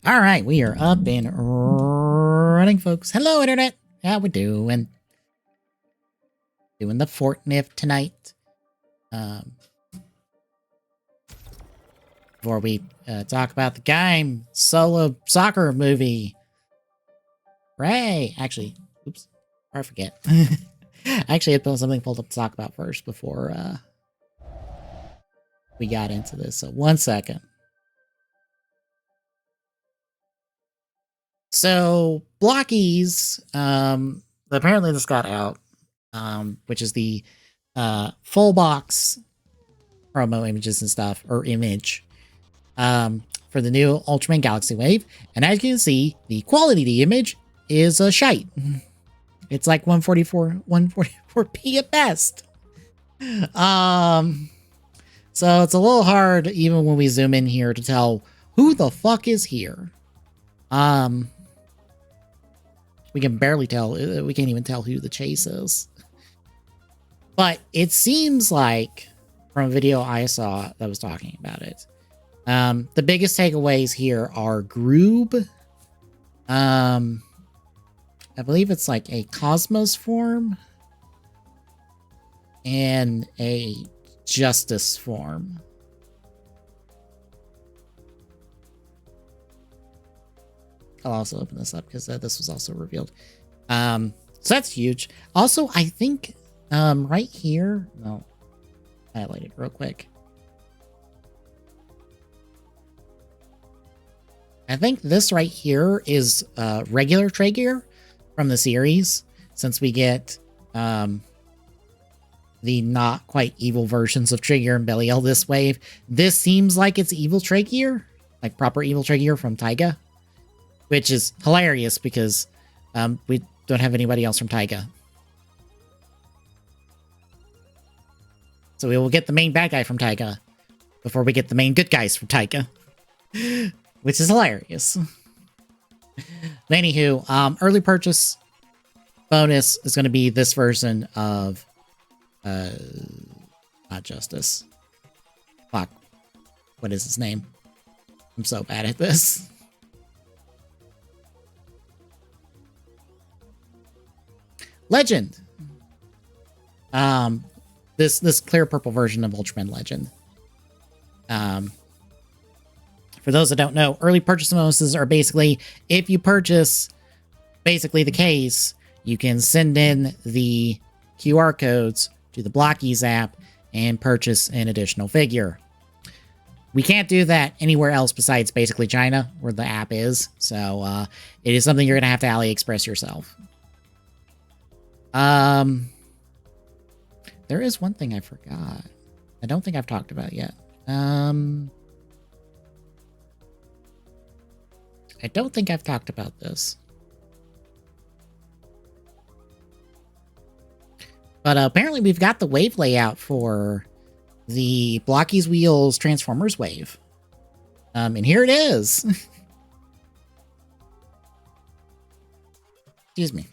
All right, we are up and running, folks. Hello, Internet. How we doing? Doing the Fortnife tonight. Before we talk about the game, solo soccer movie. Hooray! Actually, oops, I forget. I actually had something pulled up to talk about first before we got into this. So 1 second. So Blockies, apparently this got out, which is the full box promo images and stuff, or image, for the new Ultraman Galaxy Wave. And as you can see, the quality of the image is a shite. It's like 144p at best. So it's a little hard, even when we zoom in here, to tell who the fuck is here. We can barely tell. We can't even tell who the chase is. But it seems like, from a video I saw that was talking about it, the biggest takeaways here are Groob. I believe it's like a Cosmos form and a Justice form. I'll also open this up because this was also revealed. So that's huge. Also, I think right here, no, highlight it real quick. I think this right here is regular Tragear from the series, since we get the not quite evil versions of Tragear and Belial this wave. This seems like it's evil Tragear, like proper evil Tragear from Taiga, which is hilarious because we don't have anybody else from Taiga. So we will get the main bad guy from Taiga before we get the main good guys from Taiga, which is hilarious. But anywho, early purchase bonus is going to be this version of not Justice. Fuck. What is his name? I'm so bad at this. Legend. This clear purple version of Ultraman Legend. For those that don't know, early purchase bonuses are basically, if you purchase basically the case, you can send in the QR codes to the Blockies app and purchase an additional figure. We can't do that anywhere else besides basically China, where the app is. So it is something you're going to have to AliExpress yourself. There is one thing I forgot. I don't think I've talked about yet. I don't think I've talked about this. But apparently we've got the wave layout for the Blockies Wheels Transformers wave. And here it is. Excuse me.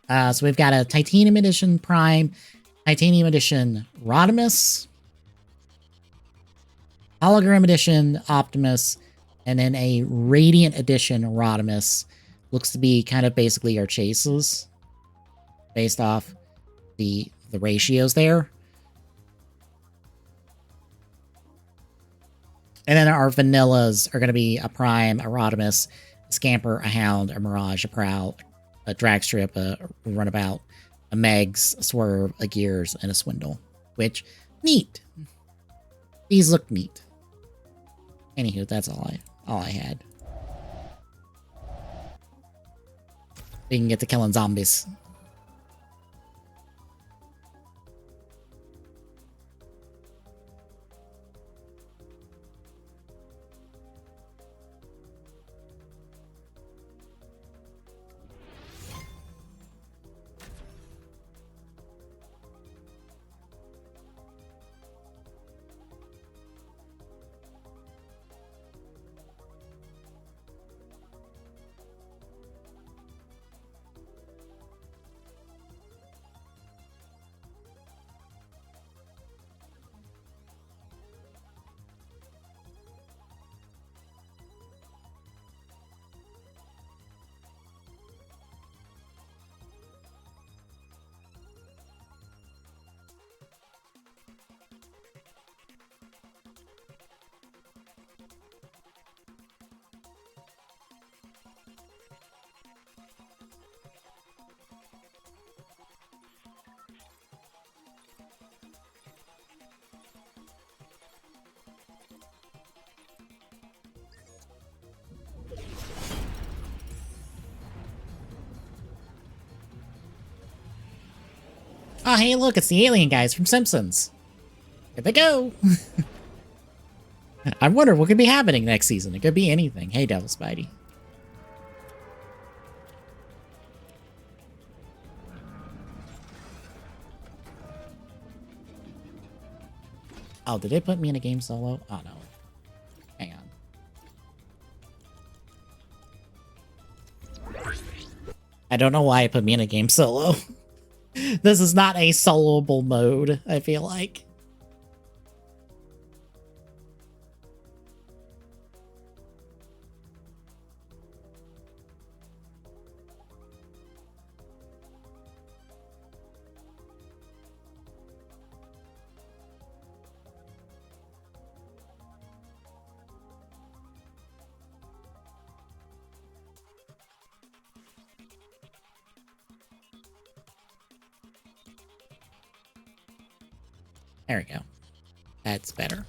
So we've got a Titanium Edition Prime, Titanium Edition Rodimus, Hologram Edition Optimus, and then a Radiant Edition Rodimus. Looks to be kind of basically our chases, based off the ratios there. And then our vanillas are going to be a Prime, a Rodimus, a Scamper, a Hound, a Mirage, a Prowl, a Dragstrip, a Runabout, a Megs, a Swerve, a Gears, and a Swindle. Which, neat. These look neat. Anywho, that's all I had. We can get to killing zombies. Oh, hey, look, it's the alien guys from Simpsons. Here they go. I wonder what could be happening next season. It could be anything. Hey, Devil Spidey. Oh, did it put me in a game solo? Oh, no. Hang on. I don't know why it put me in a game solo. This is not a soloable mode, I feel like. There we go. That's better.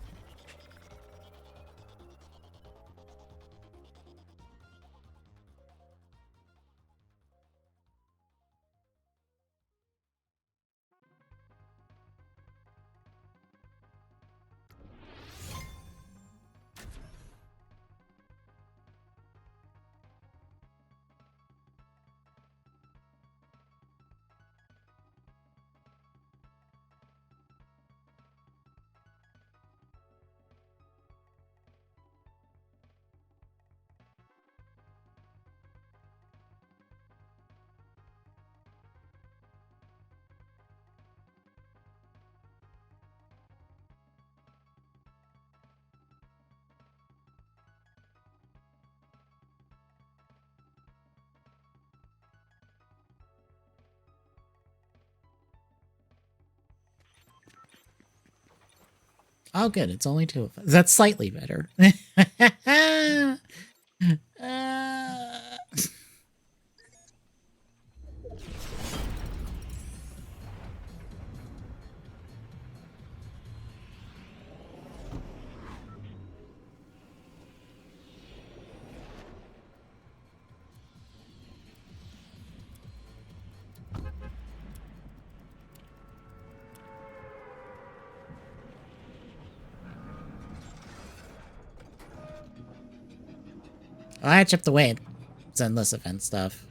Oh, good. It's only 2 of us. That's slightly better. I chipped away at endless event stuff.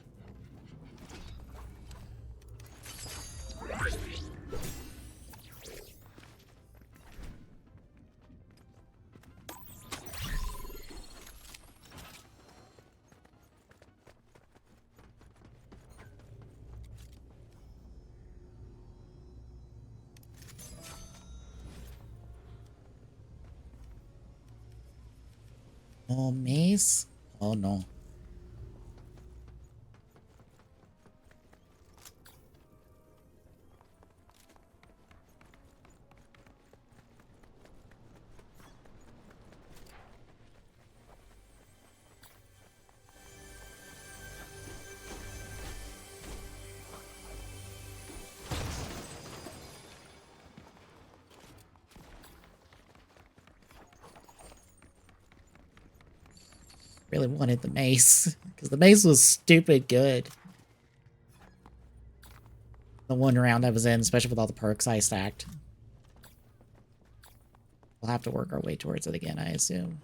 Oh, mace? Oh, no. Really wanted the mace, because the mace was stupid good. The one round I was in, especially with all the perks I stacked. We'll have to work our way towards it again, I assume.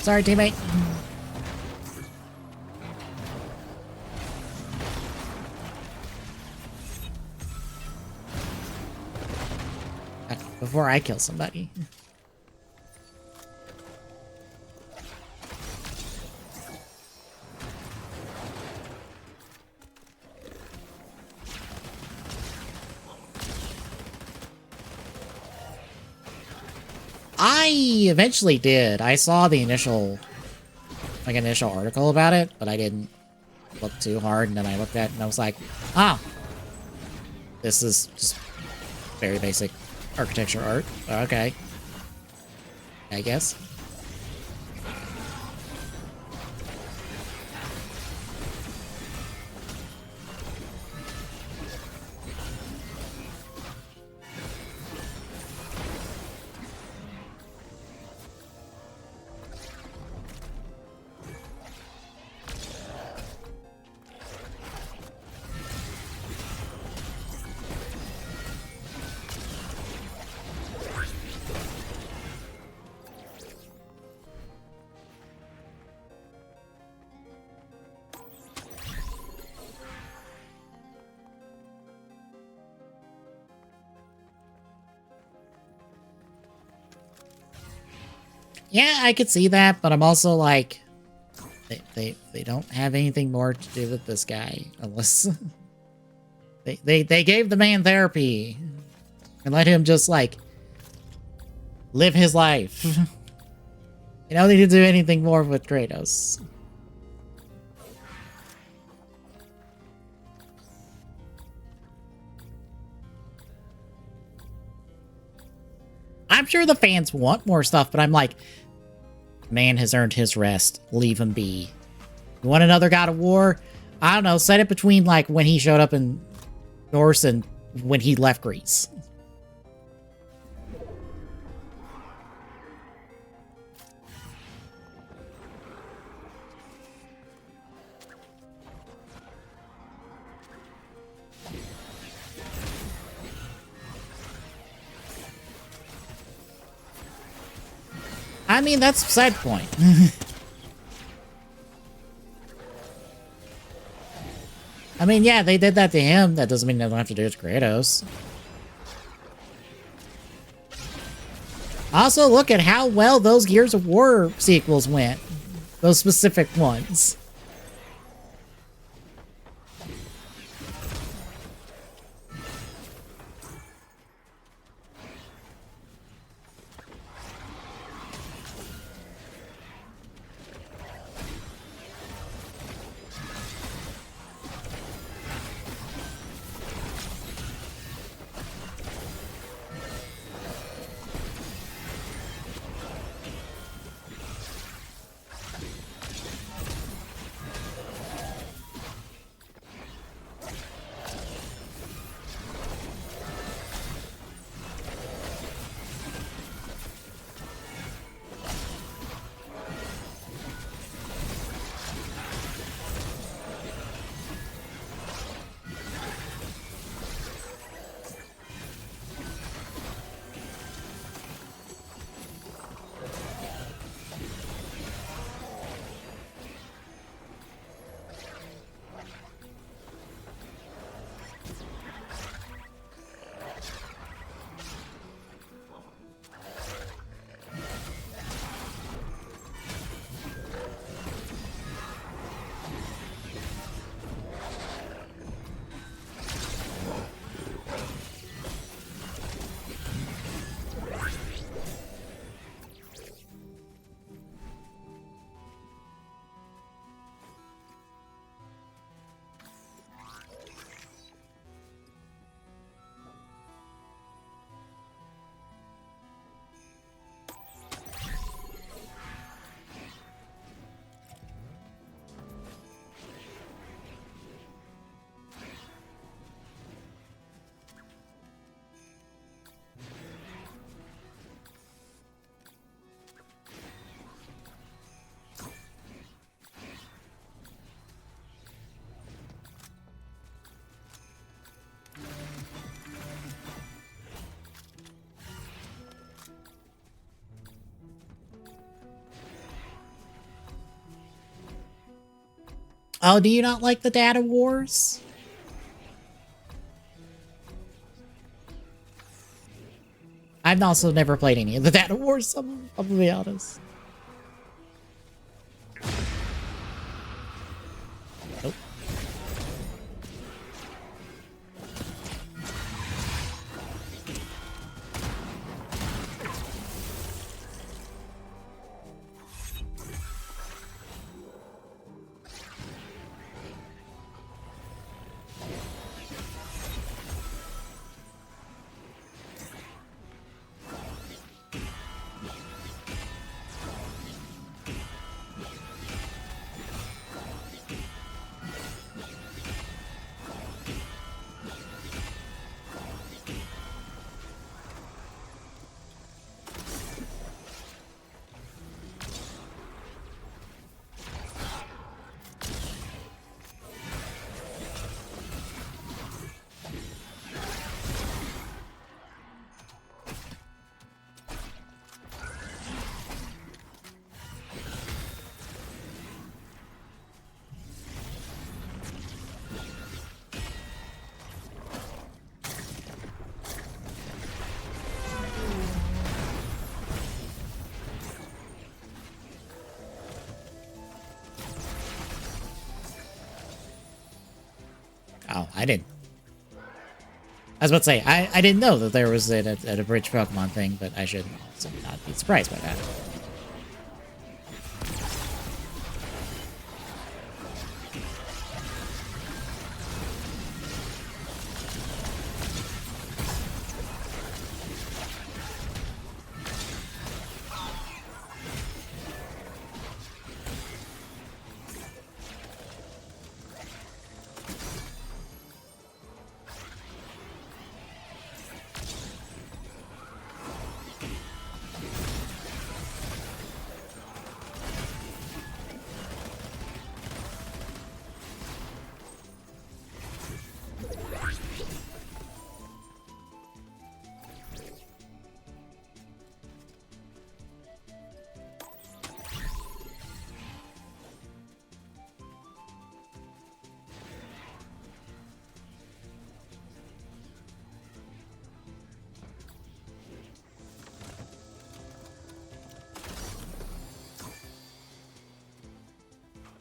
Sorry, teammate. Before I kill somebody. I eventually did. I saw the initial article about it, but I didn't look too hard, and then I looked at it and I was like, oh, this is just very basic architecture art. Okay. I guess. Yeah, I could see that, but I'm also like, they don't have anything more to do with this guy unless they gave the man therapy and let him just like live his life. You know, they didn't do anything more with Kratos. I'm sure the fans want more stuff, but I'm like, man has earned his rest. Leave him be. You want another God of War? I don't know. Set it between like when he showed up in Norse and when he left Greece. I mean, that's a side point. I mean, yeah, they did that to him. That doesn't mean they don't have to do it to Kratos. Also, look at how well those Gears of War sequels went. Those specific ones. Oh, do you not like the Data Wars? I've also never played any of the Data Wars, I'm gonna be honest. Nope. Oh, I didn't. I was about to say, I didn't know that there was a bridge Pokemon thing, but I should also not be surprised by that.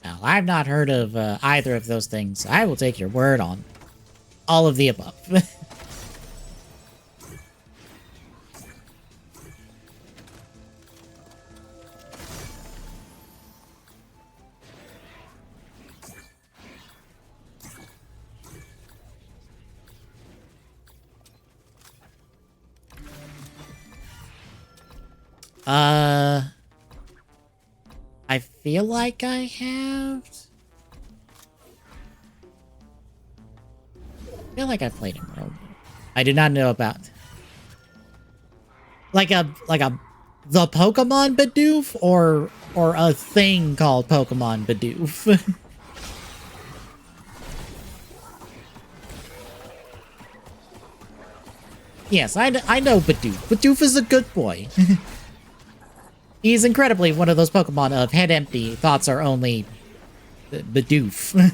Now, I've not heard of either of those things. I will take your word on all of the above. I feel like I have. I feel like I've played him World. I did not know about like a the Pokemon Bidoof or a thing called Pokemon Bidoof. Yes, I know Bidoof. Bidoof is a good boy. He's incredibly one of those Pokemon of head empty, thoughts are only Bidoof.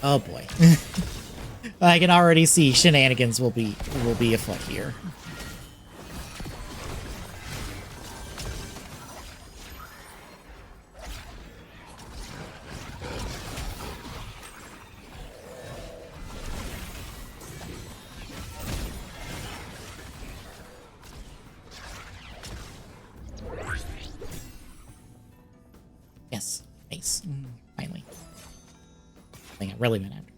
Oh boy. I can already see shenanigans will be afoot here. Yes, nice. Finally. Thing I really been after.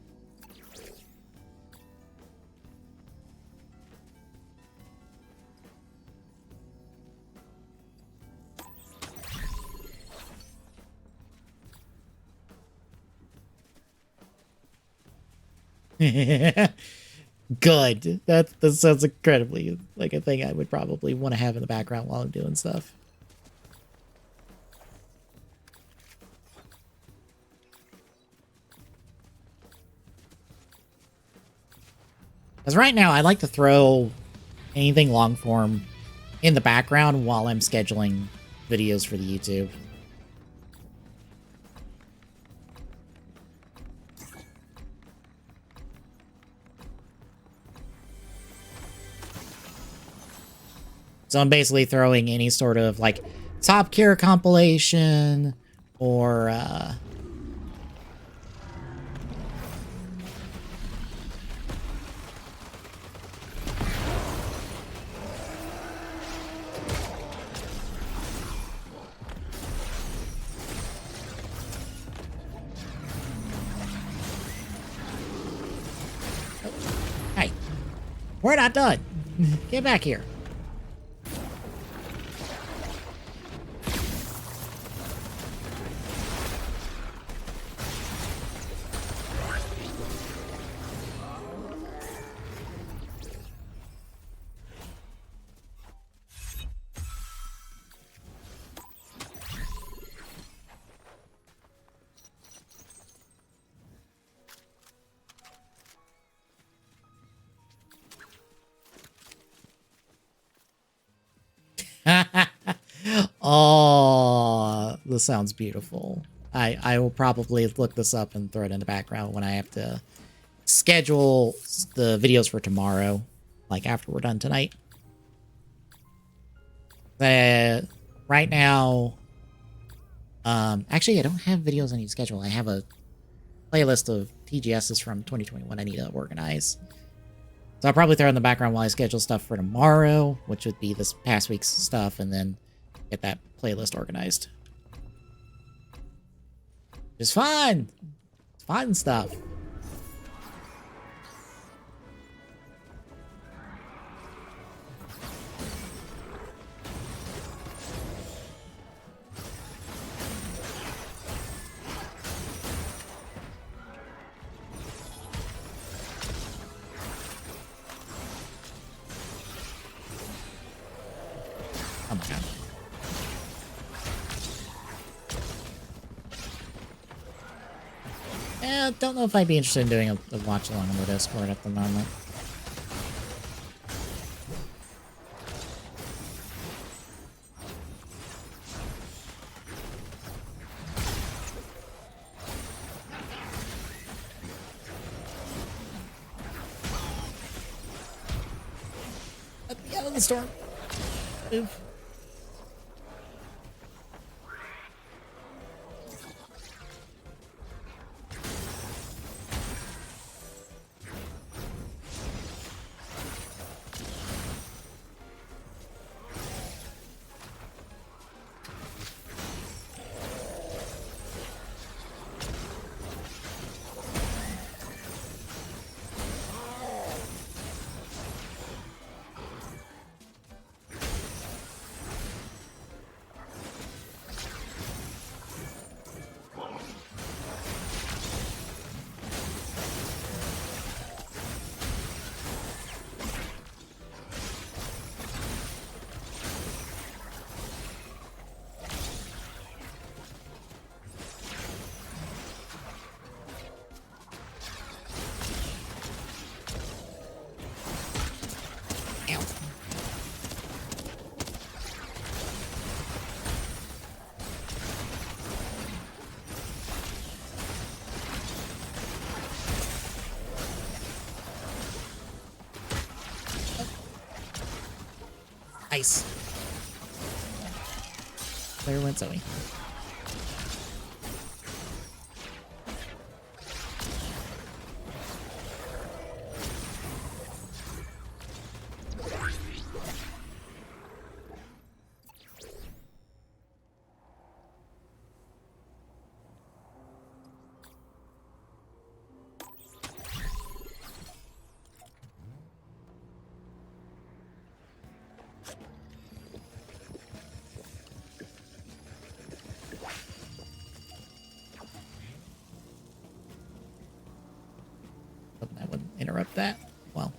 Good. That sounds incredibly like a thing I would probably want to have in the background while I'm doing stuff. Because right now, I like to throw anything long form in the background while I'm scheduling videos for the YouTube. So I'm basically throwing any sort of like Top Gear compilation or hey, we're not done. Get back here. Oh, this sounds beautiful. I will probably look this up and throw it in the background when I have to schedule the videos for tomorrow, like after we're done tonight. Right now, actually, I don't have videos I need to schedule. I have a playlist of TGSs from 2021 I need to organize. So I'll probably throw it in the background while I schedule stuff for tomorrow, which would be this past week's stuff, and then get that playlist organized. It's fun! It's fun stuff. Oh my god. Don't know if I'd be interested in doing a watch along on the Discord at the moment. Let me out of the storm. Move. Nice. There went Zoe. Hoping that wouldn't interrupt that. Well.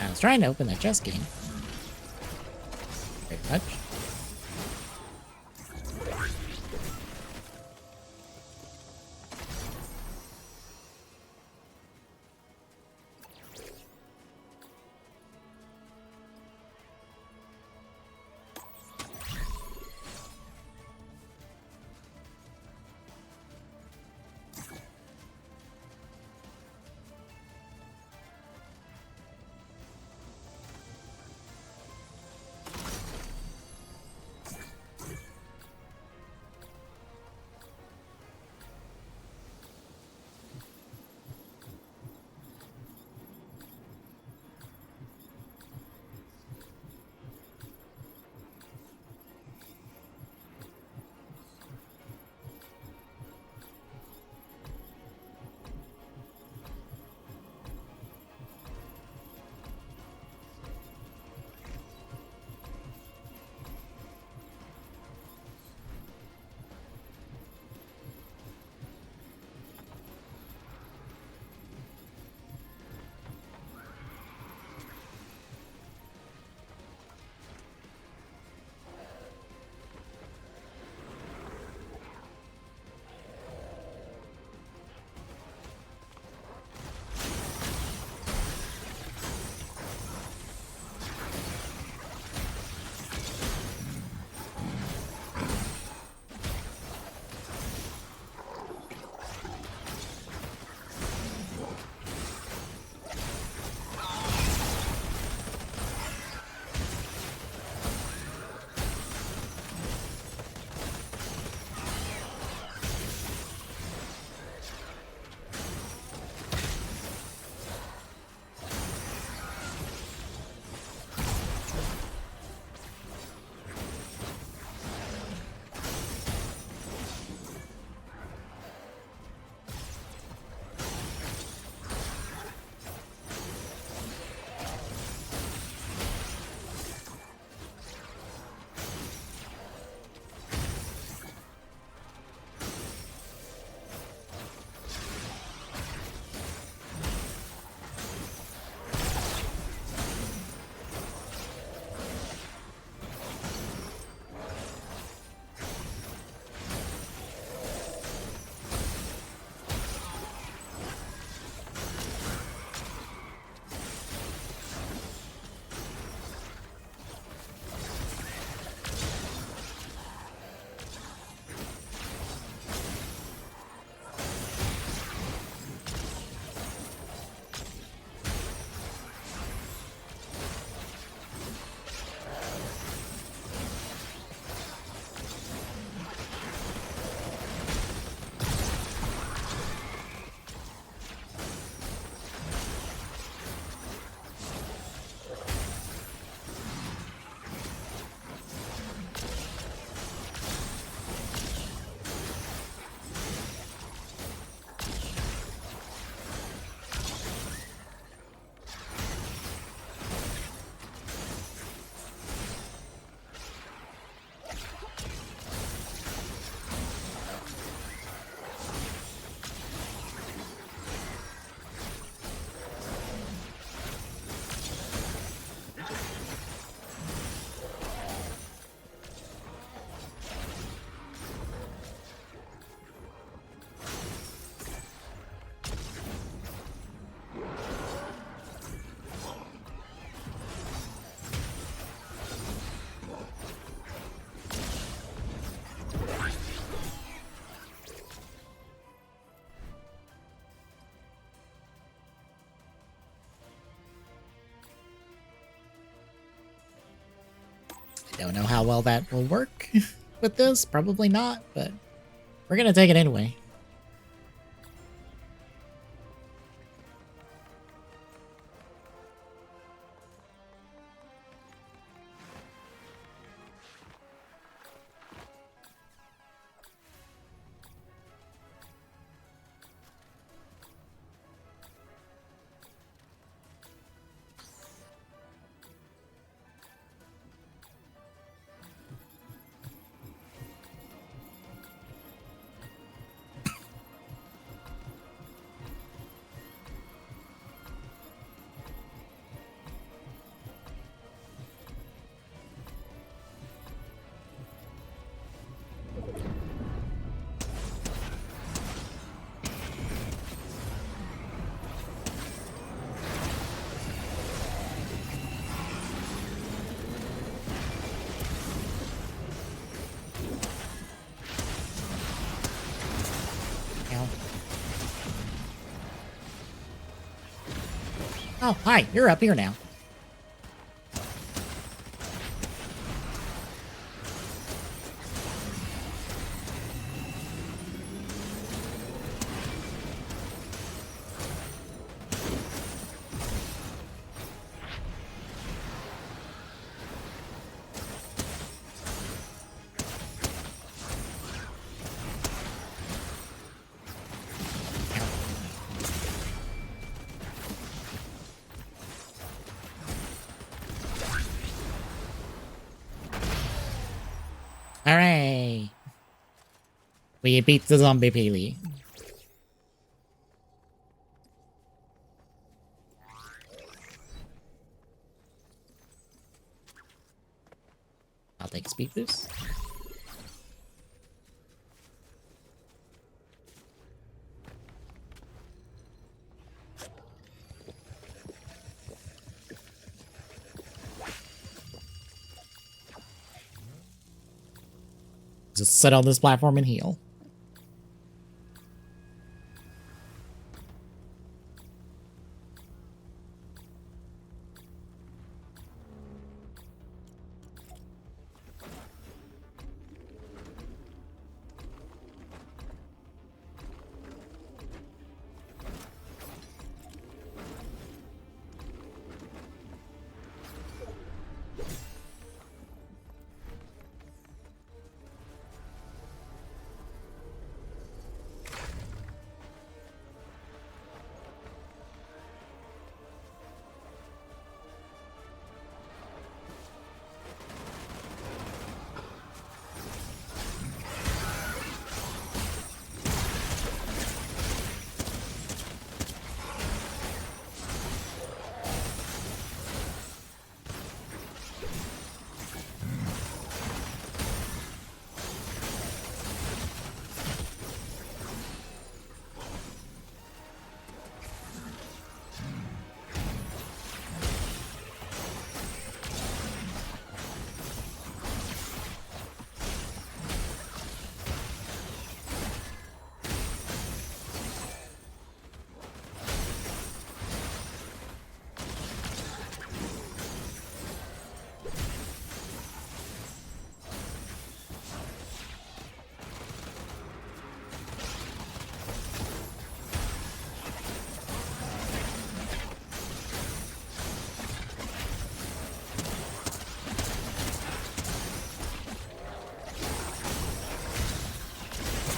I was trying to open that chest game. Very much. Don't know how well that will work with this. Probably not, but we're gonna take it anyway. Oh, hi, you're up here now. Hooray! We beat the zombie Peely. I'll take speed boost. Just sit on this platform and heal.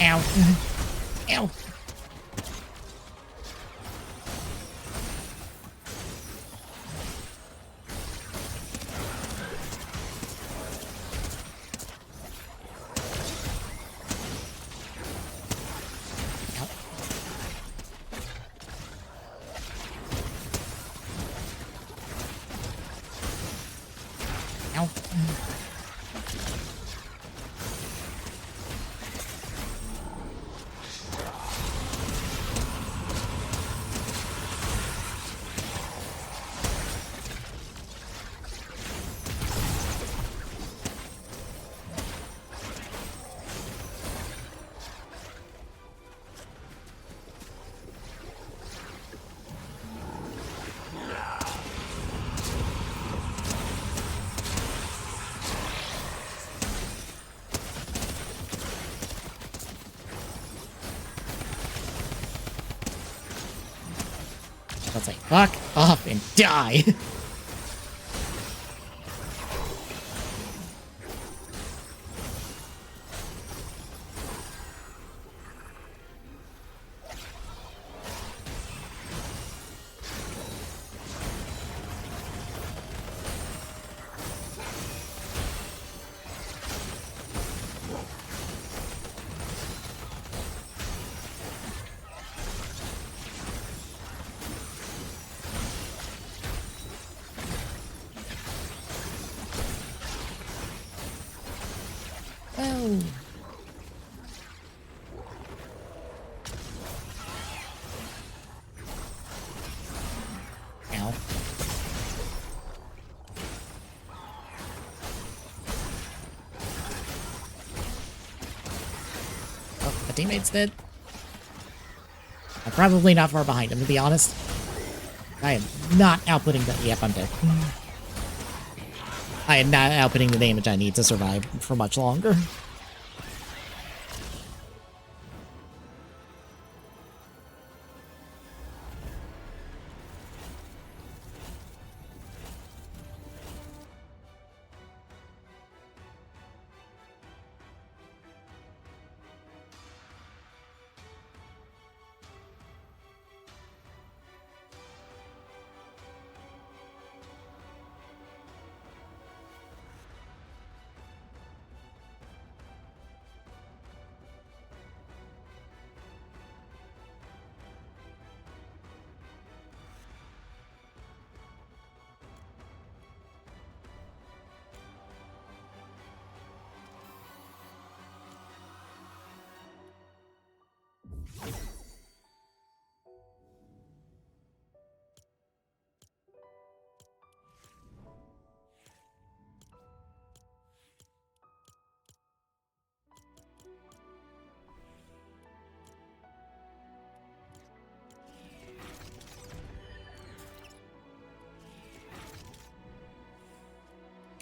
Ow. Ow. Ow. Let's say, fuck off and die. Oh. Ow. Oh, my teammate's dead. I'm probably not far behind him, to be honest. I am not outputting the... Yep, I'm dead. I am not outputting the damage I need to survive for much longer.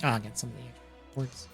Oh, I got some of the words.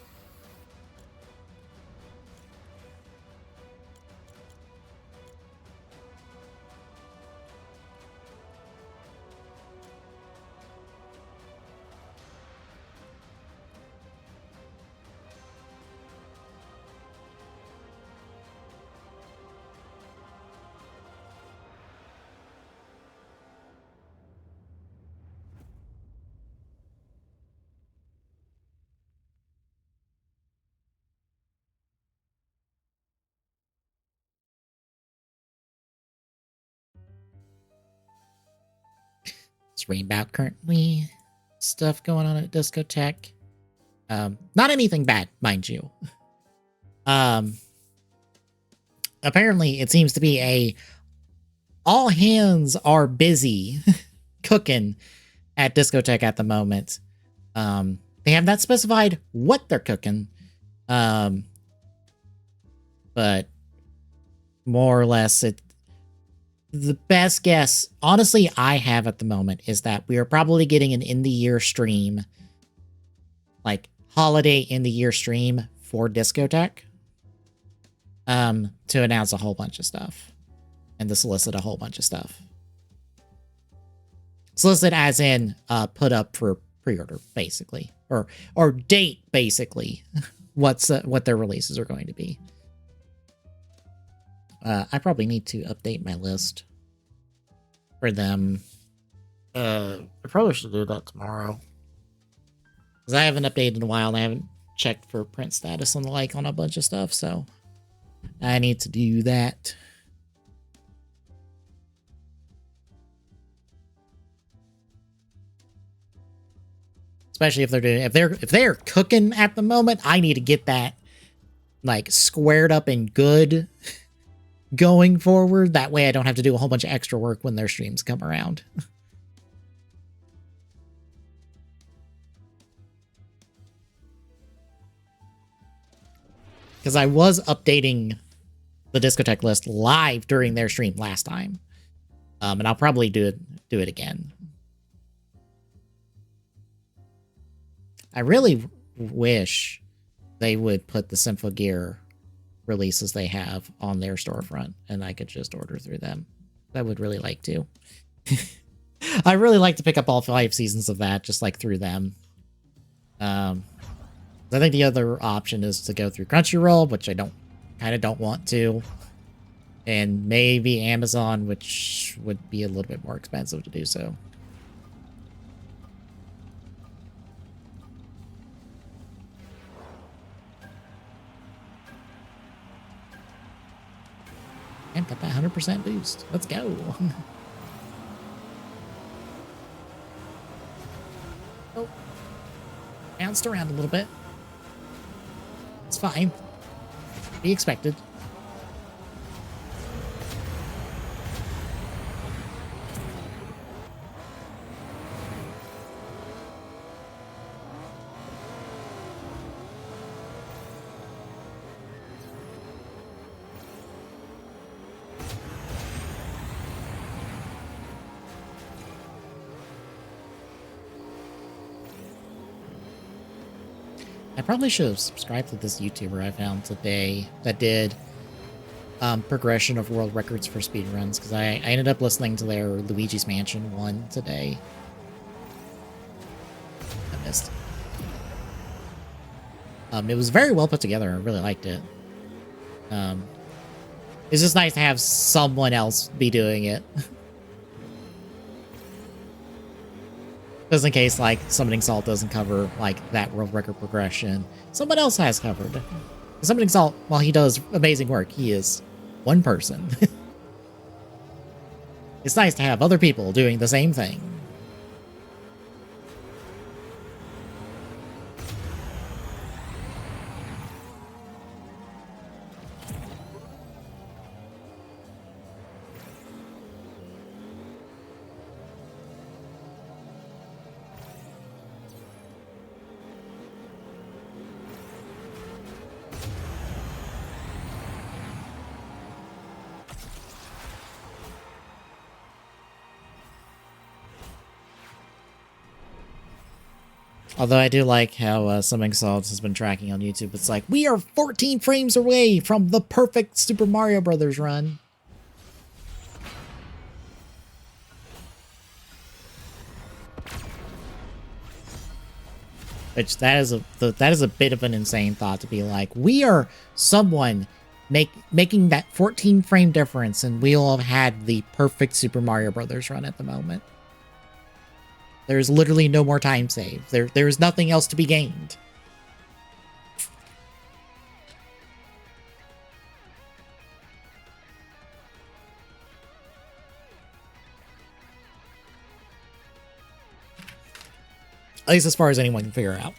It's Rainbow currently. Stuff going on at Discotheque. Not anything bad, mind you. Apparently it seems to be a all hands are busy cooking at Discotheque at the moment. They have not specified what they're cooking. But more or less the best guess, honestly, I have at the moment is that we are probably getting an in-the-year stream, like holiday in-the-year stream for Discotheque, to announce a whole bunch of stuff and to solicit a whole bunch of stuff. Solicit as in put up for pre-order, basically, or date, basically, what their releases are going to be. I probably need to update my list for them. I probably should do that tomorrow. Because I haven't updated in a while, and I haven't checked for print status and the like on a bunch of stuff, so I need to do that. Especially if they're doing if they're cooking at the moment, I need to get that like squared up and good going forward. That way I don't have to do a whole bunch of extra work when their streams come around. Because I was updating the Discotheque list live during their stream last time. And I'll probably do it again. I really wish they would put the Symphogear releases they have on their storefront, and I could just order through them. I would really like to. I really like to pick up all 5 seasons of that, just like through them. I think the other option is to go through Crunchyroll, which I kind of don't want to. And maybe Amazon, which would be a little bit more expensive to do so. And got that 100% boost. Let's go. Oh. Bounced around a little bit. It's fine. Be expected. I probably should have subscribed to this YouTuber I found today that did progression of world records for speedruns, because I ended up listening to their Luigi's Mansion one today. I missed. It was very well put together. I really liked it. It's just nice to have someone else be doing it. Just in case, like, Summoning Salt doesn't cover, like, that world record progression. Someone else has covered. Summoning Salt, while he does amazing work, he is one person. It's nice to have other people doing the same thing. Although I do like how Summoning Salt has been tracking on YouTube. It's like, we are 14 frames away from the perfect Super Mario Brothers run. Which that is a bit of an insane thought, to be like, we are someone making that 14 frame difference, and we'll have had the perfect Super Mario Brothers run at the moment. There's literally no more time save. There's nothing else to be gained. At least as far as anyone can figure out.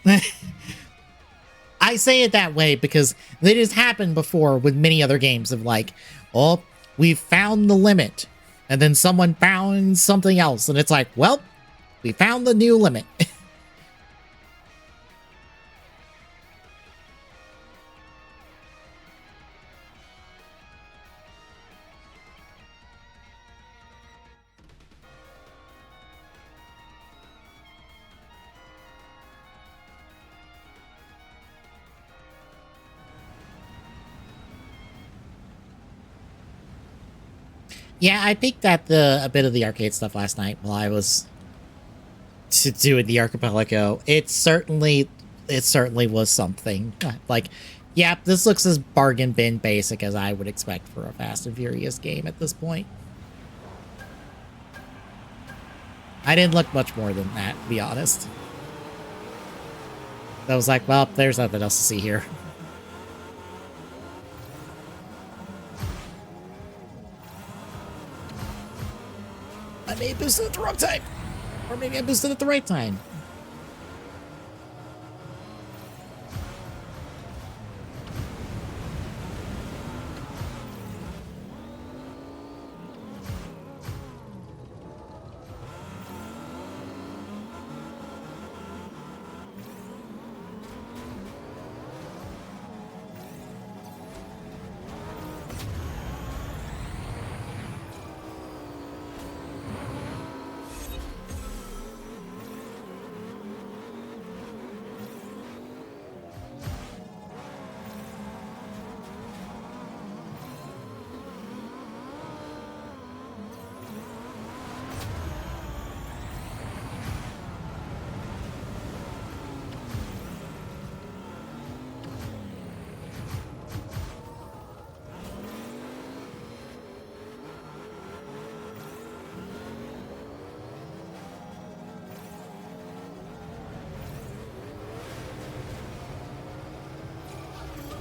I say it that way because it has happened before with many other games of like, oh, we've found the limit. And then someone found something else. And it's like, well, we found the new limit. Yeah, I peeked at a bit of the arcade stuff last night while I was doing the archipelago. It certainly was something. Like, yeah, this looks as bargain bin basic as I would expect for a Fast and Furious game at this point. I didn't look much more than that, to be honest. I was like, well, there's nothing else to see here. I may have boosted at the wrong time. Or maybe I boosted at the right time.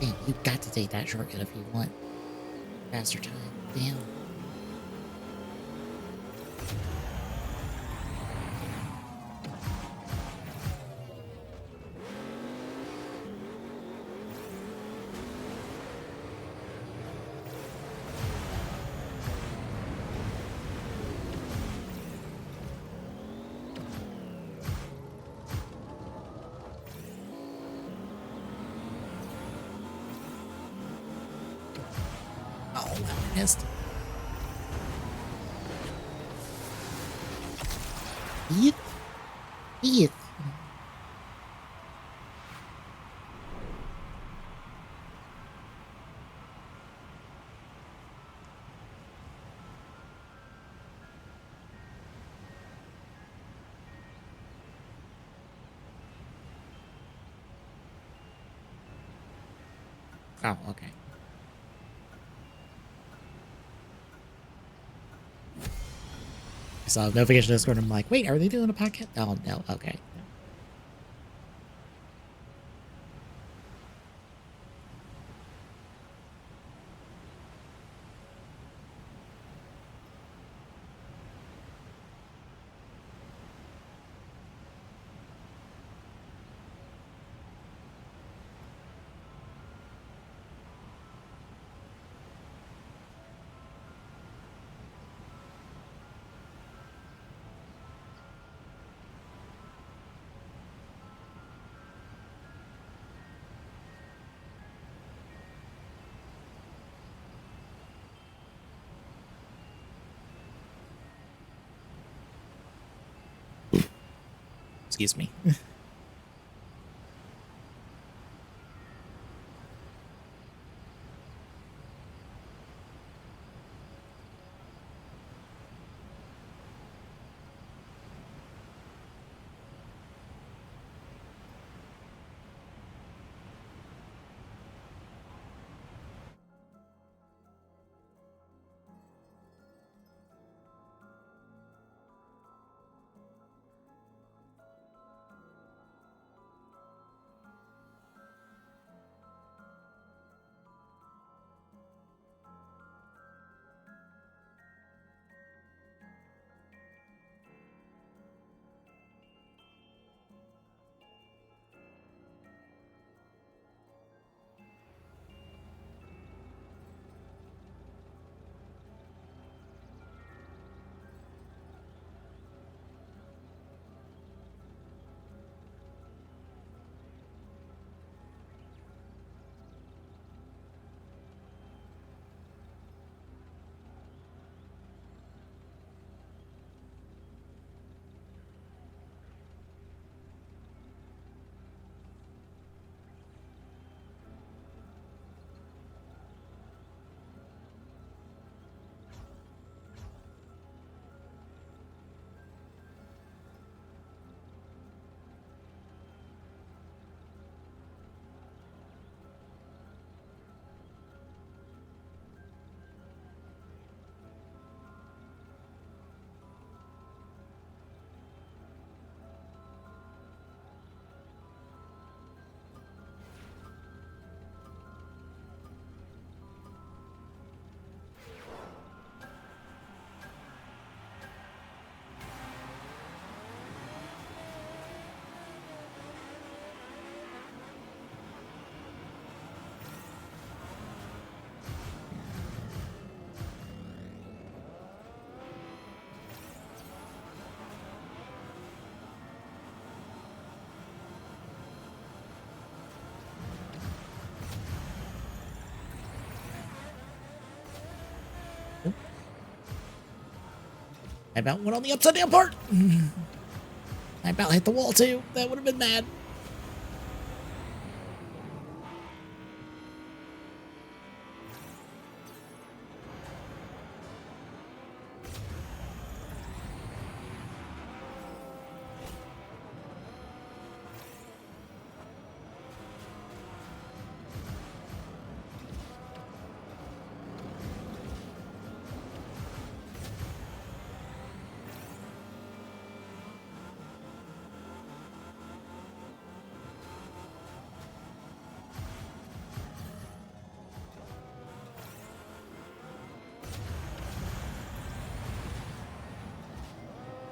Damn, you got to take that shortcut if you want faster time. Damn. Oh, I missed. Eat? Eat. Oh, okay. I saw a notification Discord and I'm like, wait, are they doing a podcast? Oh, no. Okay. Excuse me. I about went on the upside down part. I about hit the wall too. That would have been bad.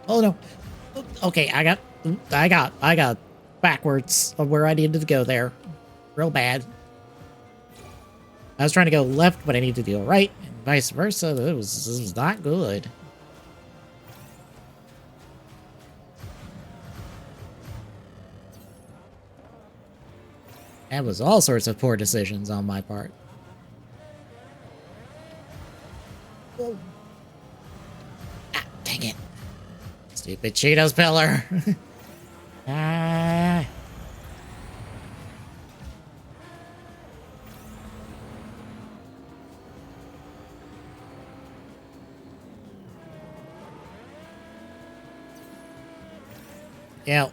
Oh no. Okay, I got backwards of where I needed to go there. Real bad. I was trying to go left, but I needed to go right, and vice versa. This was not good. That was all sorts of poor decisions on my part. Whoa. Ah, dang it. Stupid Cheetos pillar. Ah. Yeah.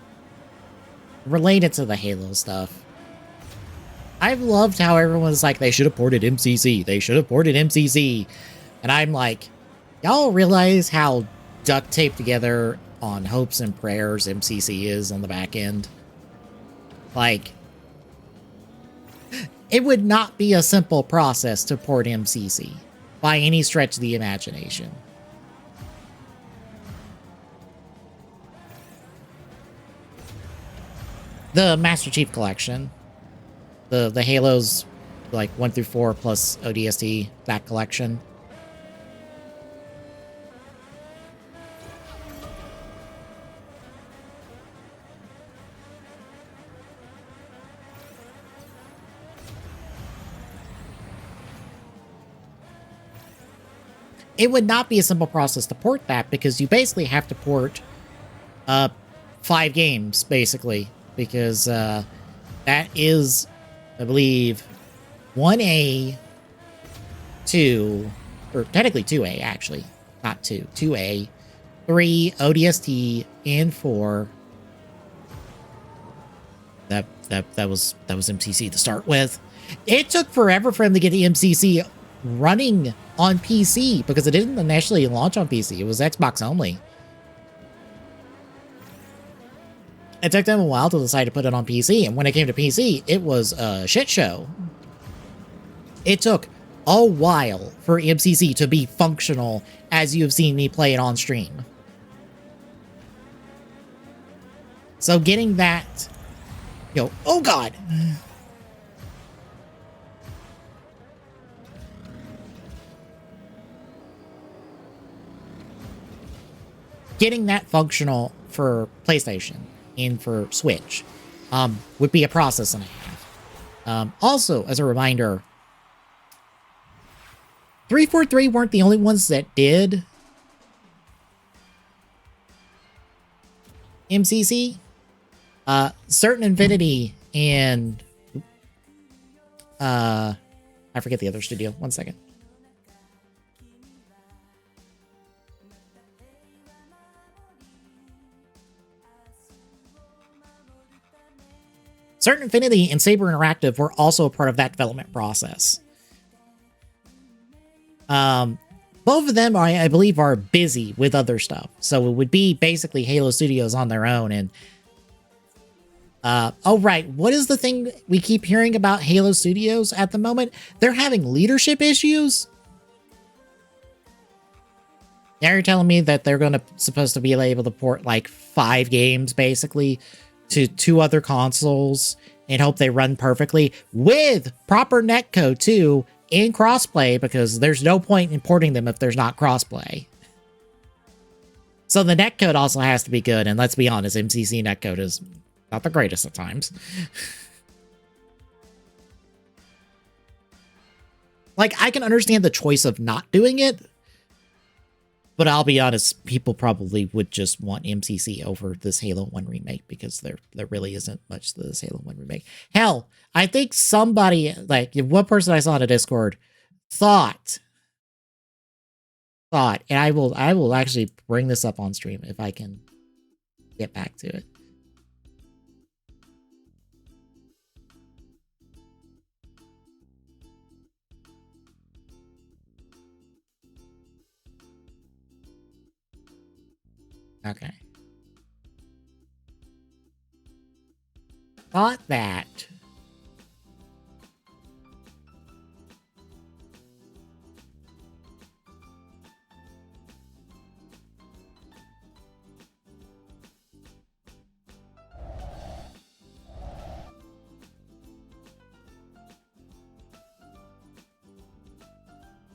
Related to the Halo stuff, I've loved how everyone's like, they should have ported MCC. They should have ported MCC. And I'm like, y'all realize how duct taped together on hopes and prayers MCC is on the back end? Like, it would not be a simple process to port MCC by any stretch of the imagination. The Master Chief Collection, the Halos, like 1 through 4 plus ODST, that collection. It would not be a simple process to port that because you basically have to port 5 games, basically, because that is, I believe, 1A, 2, or technically 2A, actually. Not 2. 2A, 3, ODST, and 4. That was MCC to start with. It took forever for him to get the MCC running on PC because it didn't initially launch on PC. It was Xbox only. It took them a while to decide to put it on PC, and when it came to PC, it was a shit show. It took a while for MCC to be functional as you have seen me play it on stream. So getting that, oh god! Getting that functional for PlayStation and for Switch would be a process and a half. Also, as a reminder, 343 weren't the only ones that did MCC. Certain Infinity and I forget the other studio. 1 second. Certain Infinity and Saber Interactive were also a part of that development process. Both of them, I believe, are busy with other stuff. So it would be basically Halo Studios on their own. And oh, right. What is the thing we keep hearing about Halo Studios at the moment? They're having leadership issues. Now you're telling me that they're supposed to be able to port like 5 games basically to 2 other consoles and hope they run perfectly with proper netcode too and crossplay, because there's no point in porting them if there's not crossplay. So the netcode also has to be good, and let's be honest, MCC netcode is not the greatest at times. Like, I can understand the choice of not doing it, but I'll be honest, people probably would just want MCC over this Halo 1 remake because there really isn't much to this Halo 1 remake. Hell, I think somebody, like one person I saw in a Discord, thought, and I will actually bring this up on stream if I can get back to it. Okay. Thought that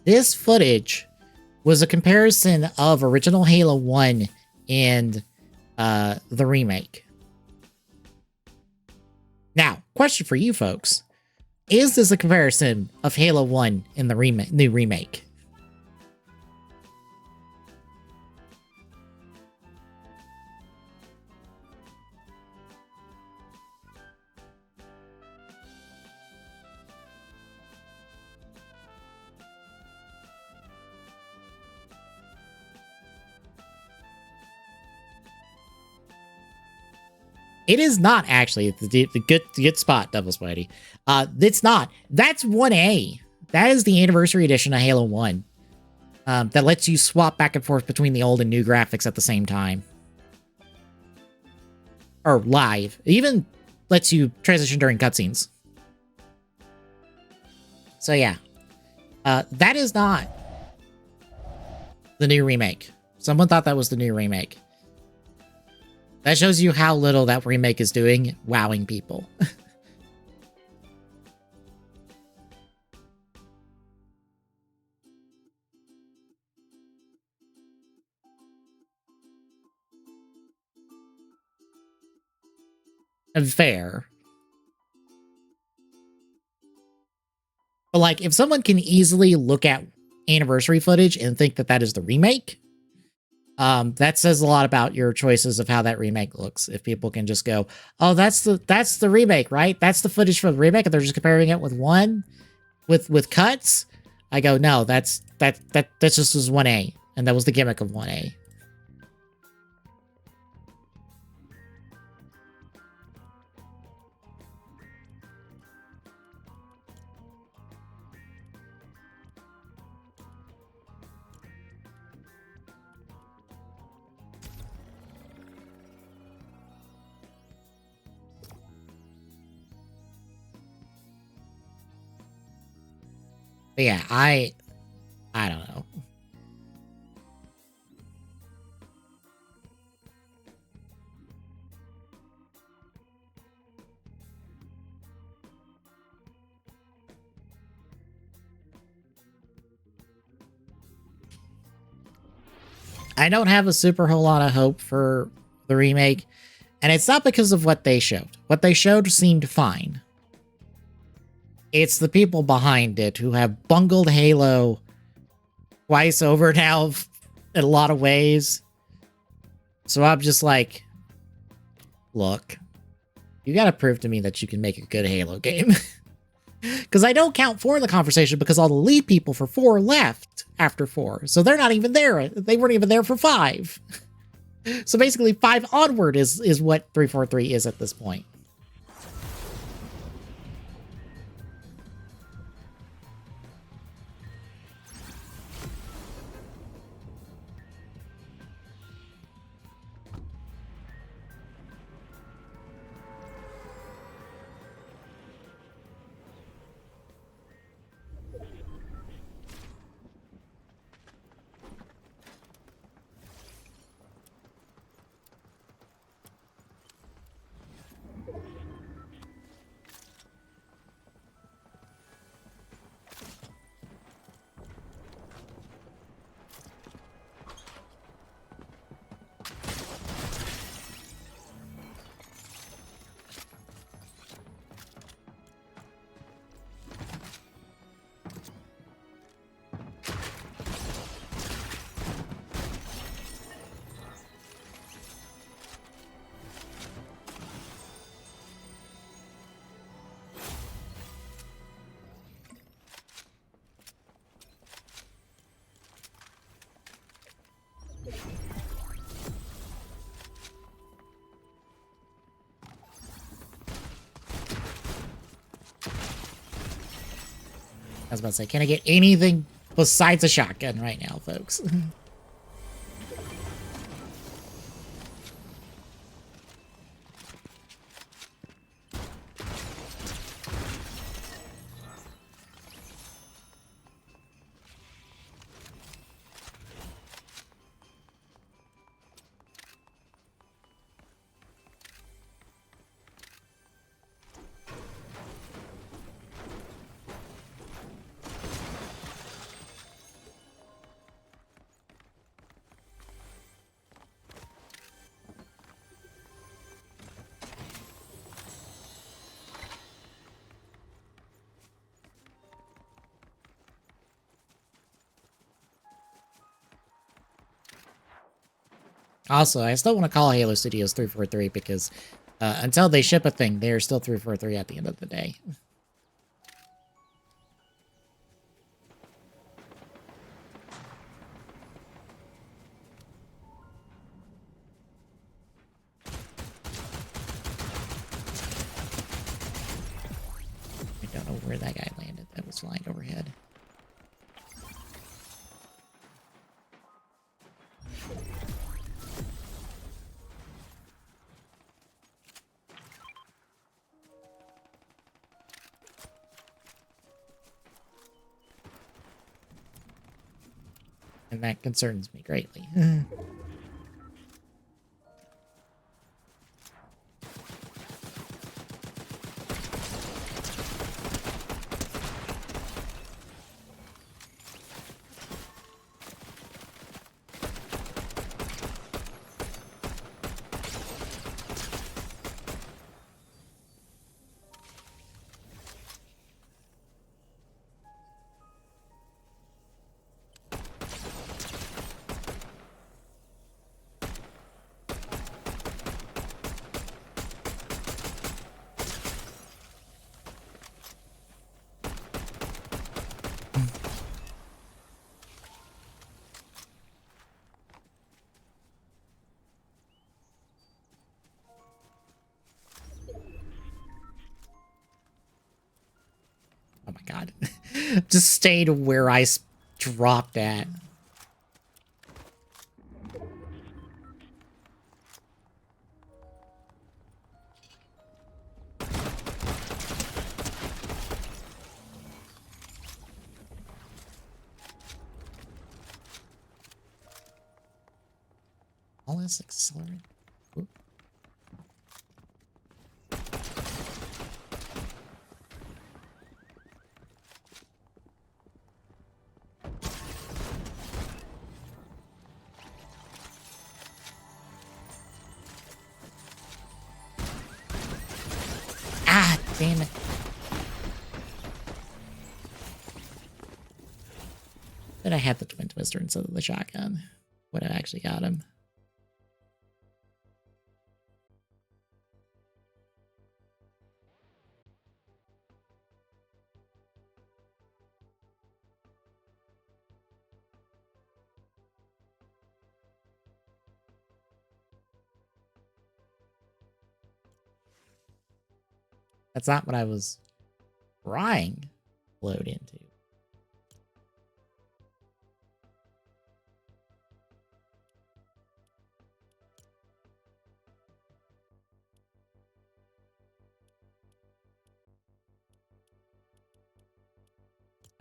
this footage was a comparison of original Halo 1 and the remake. Now, question for you folks. Is this a comparison of Halo 1 and the new remake? It is not actually the good spot, Double Spidey. It's not. That's 1A. That is the anniversary edition of Halo 1. That lets you swap back and forth between the old and new graphics at the same time. Or live. It even lets you transition during cutscenes. So yeah. That is not the new remake. Someone thought that was the new remake. That shows you how little that remake is doing, wowing people. And fair. But like, if someone can easily look at anniversary footage and think that that is the remake, that says a lot about your choices of how that remake looks. If people can just go, oh, that's the remake, right? That's the footage for the remake, and they're just comparing it with one with cuts. I go, no, that's just was 1A, and that was the gimmick of 1A. But yeah, I don't know. I don't have a super whole lot of hope for the remake, and it's not because of what they showed. What they showed seemed fine. It's the people behind it who have bungled Halo twice over now in a lot of ways. So I'm just like, look, you gotta prove to me that you can make a good Halo game. Because I don't count 4 in the conversation because all the lead people for 4 left after 4. So they're not even there. They weren't even there for 5. So basically 5 onward is what 343 is at this point. I was about to say, can I get anything besides a shotgun right now, folks? Also, I still want to call Halo Studios 343 because until they ship a thing, they're still 343 at the end of the day. I don't know where that guy landed that was flying overhead. And that concerns me greatly. Oh my god. Just stayed where I dropped at. All this accelerate. Oop. Ah, damn it. But I had the Twin Twister instead of the shotgun. Would have actually got him. That's not what I was trying to load into.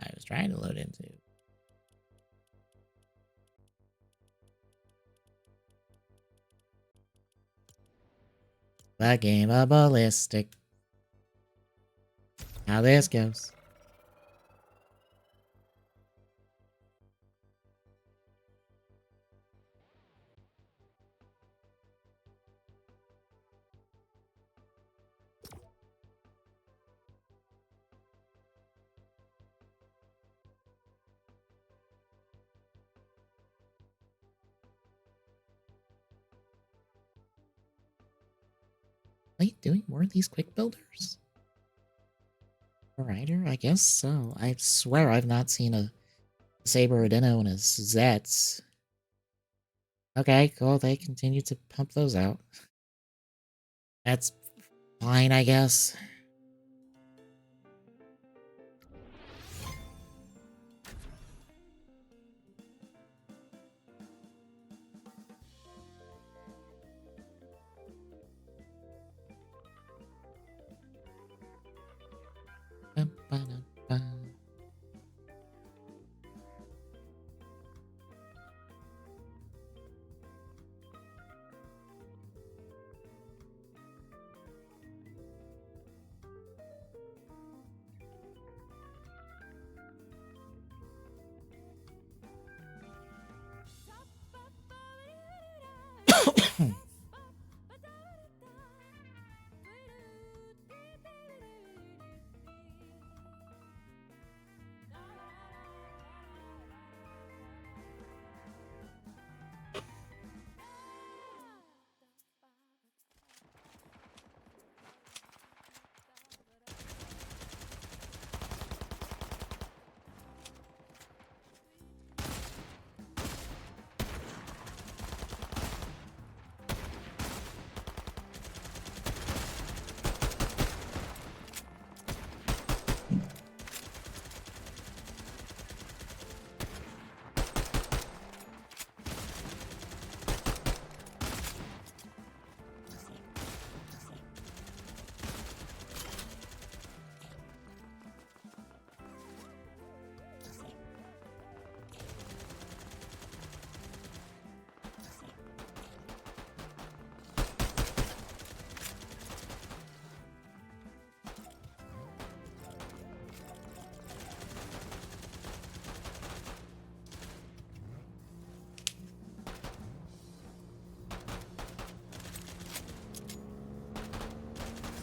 I was trying to load into. The game of ballistic. How this goes. Wait, doing more of these quick builders? Rider? I guess so. I swear I've not seen a Saber, a Dino, and a Zets. Okay, cool. They continue to pump those out. That's fine, I guess.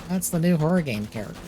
That's the new horror game character.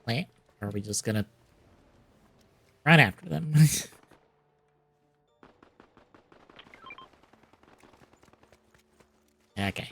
Wait, are we just gonna run after them? Okay.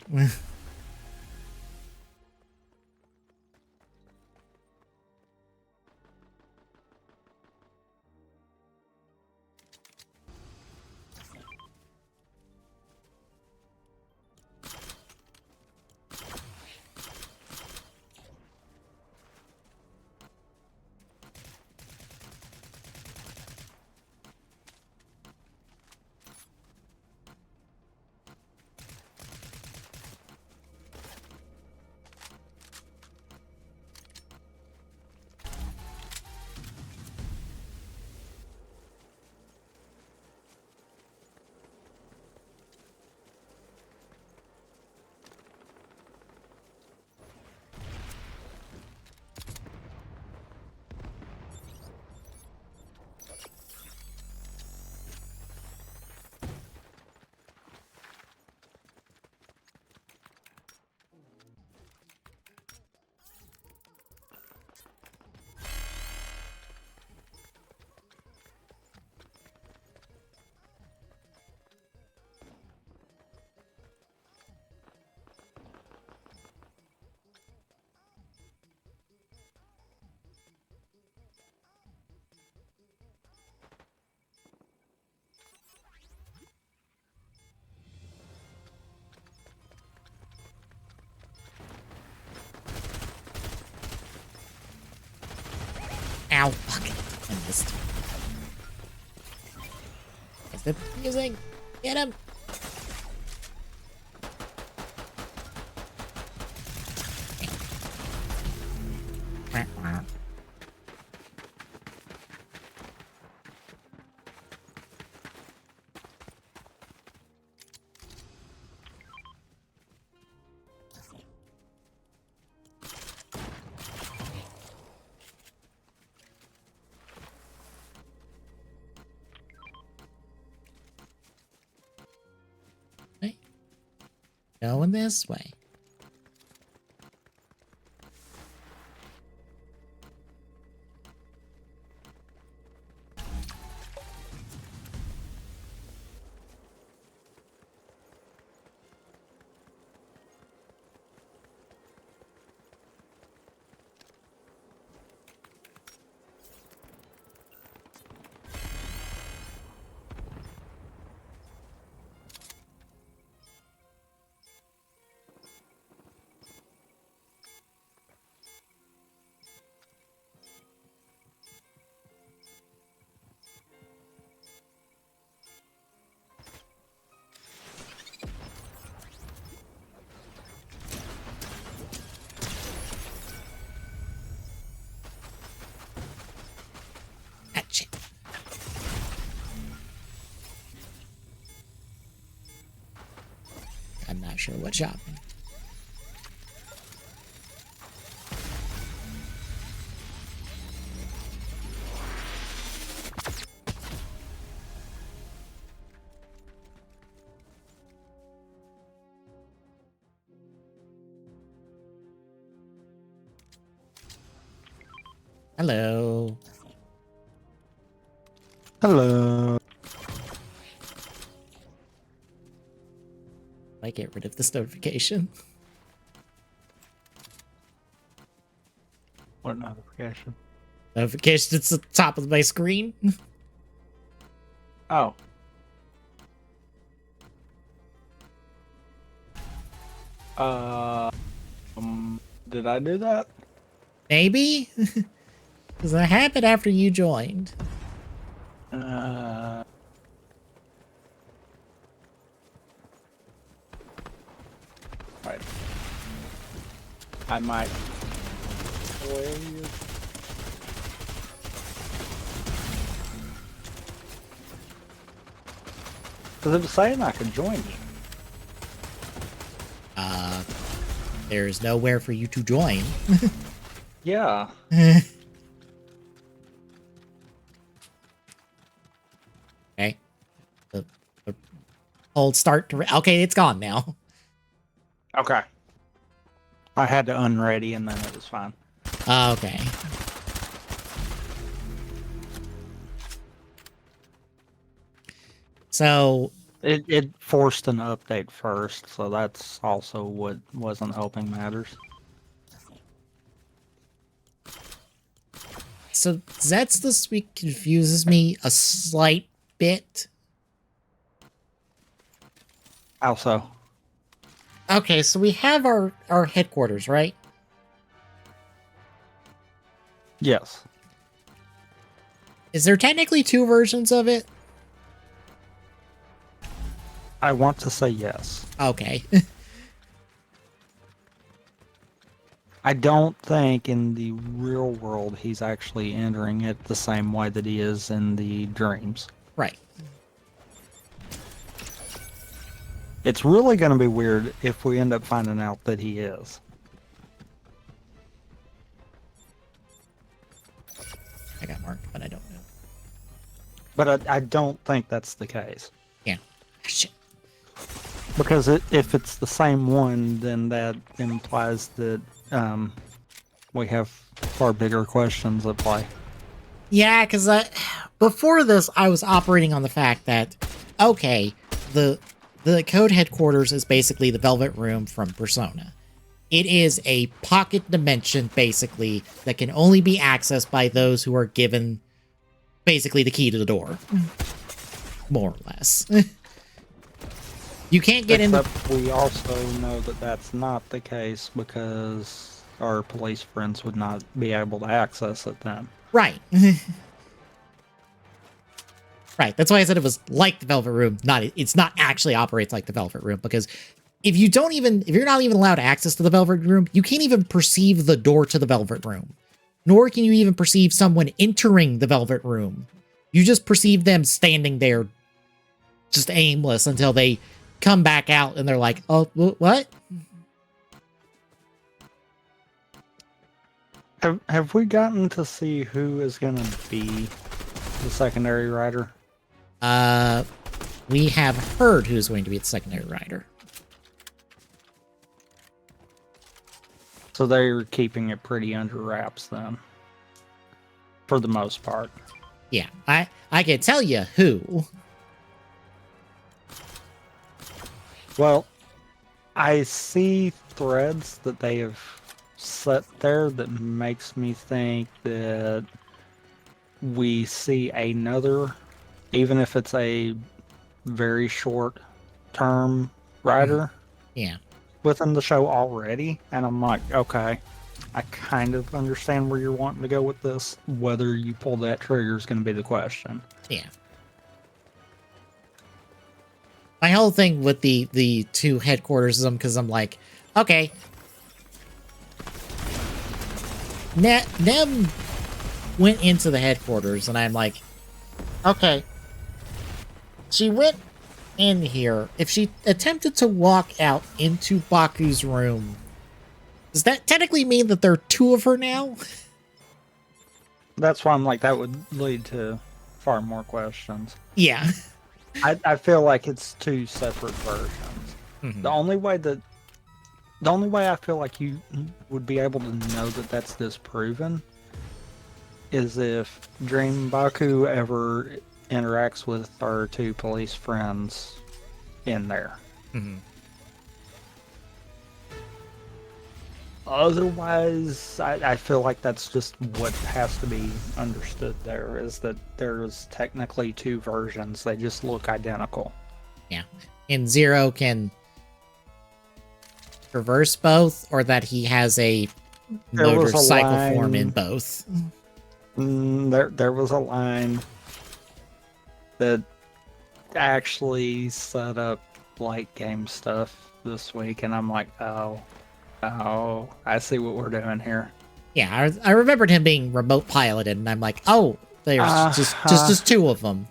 Ow. Fuck. I missed. Is the music? Get him. Going this way. I'm not sure what shot. Hello. Hello. I get rid of this notification. What notification? Notification at the top of my screen. Oh. Did I do that? Maybe? Because it happened after you joined. Right. I might. Because it was saying I could join you. There's nowhere for you to join. Yeah. Okay. The hold start to... Okay, it's gone now. Okay. I had to unready and then it was fine. Okay. So... It forced an update first, so that's also what wasn't helping matters. So Zets this week confuses me a slight bit. How so? Okay, so we have our headquarters, right? Yes. Is there technically two versions of it? I want to say yes. Okay. I don't think in the real world he's actually entering it the same way that he is in the dreams. Right. It's really going to be weird if we end up finding out that he is. I got marked, but I don't know. But I don't think that's the case. Yeah. Shit. Because if it's the same one, then that implies that we have far bigger questions at play. Yeah, because before this, I was operating on the fact that, okay, the code headquarters is basically the Velvet Room from Persona. It is a pocket dimension, basically, that can only be accessed by those who are given, basically, the key to the door. More or less. You can't get in. Except we also know that that's not the case because our police friends would not be able to access it then. Right. Right. That's why I said it was like the Velvet Room. It's not actually operates like the Velvet Room, because if you're not even allowed access to the Velvet Room, you can't even perceive the door to the Velvet Room. Nor can you even perceive someone entering the Velvet Room. You just perceive them standing there just aimless until they come back out and they're like, "Oh, what?" Have we gotten to see who is going to be the secondary rider? We have heard who's going to be the secondary rider. So they're keeping it pretty under wraps then, for the most part. Yeah, I can tell you who. Well, I see threads that they have set there that makes me think that we see another, even if it's a very short term rider Yeah. within the show already. And I'm like, okay, I kind of understand where you're wanting to go with this. Whether you pull that trigger is going to be the question. Yeah. My whole thing with the two headquarters is because I'm like, okay. Nem went into the headquarters, and I'm like, okay. She went in here. If she attempted to walk out into Baku's room, does that technically mean that there are two of her now? That's why I'm like, that would lead to far more questions. Yeah. I feel like it's two separate versions. Mm-hmm. The only way I feel like you would be able to know that that's disproven is if Dream Baku ever interacts with our two police friends in there. Mm-hmm. Otherwise, I feel like that's just what has to be understood there, is that there's technically two versions. They just look identical. Yeah. And Zero can reverse both, or that he has a motorcycle form in both. There was a line that actually set up light game stuff this week, and I'm like, oh, I see what we're doing here. Yeah, I remembered him being remote piloted, and I'm like, oh, there's just two of them,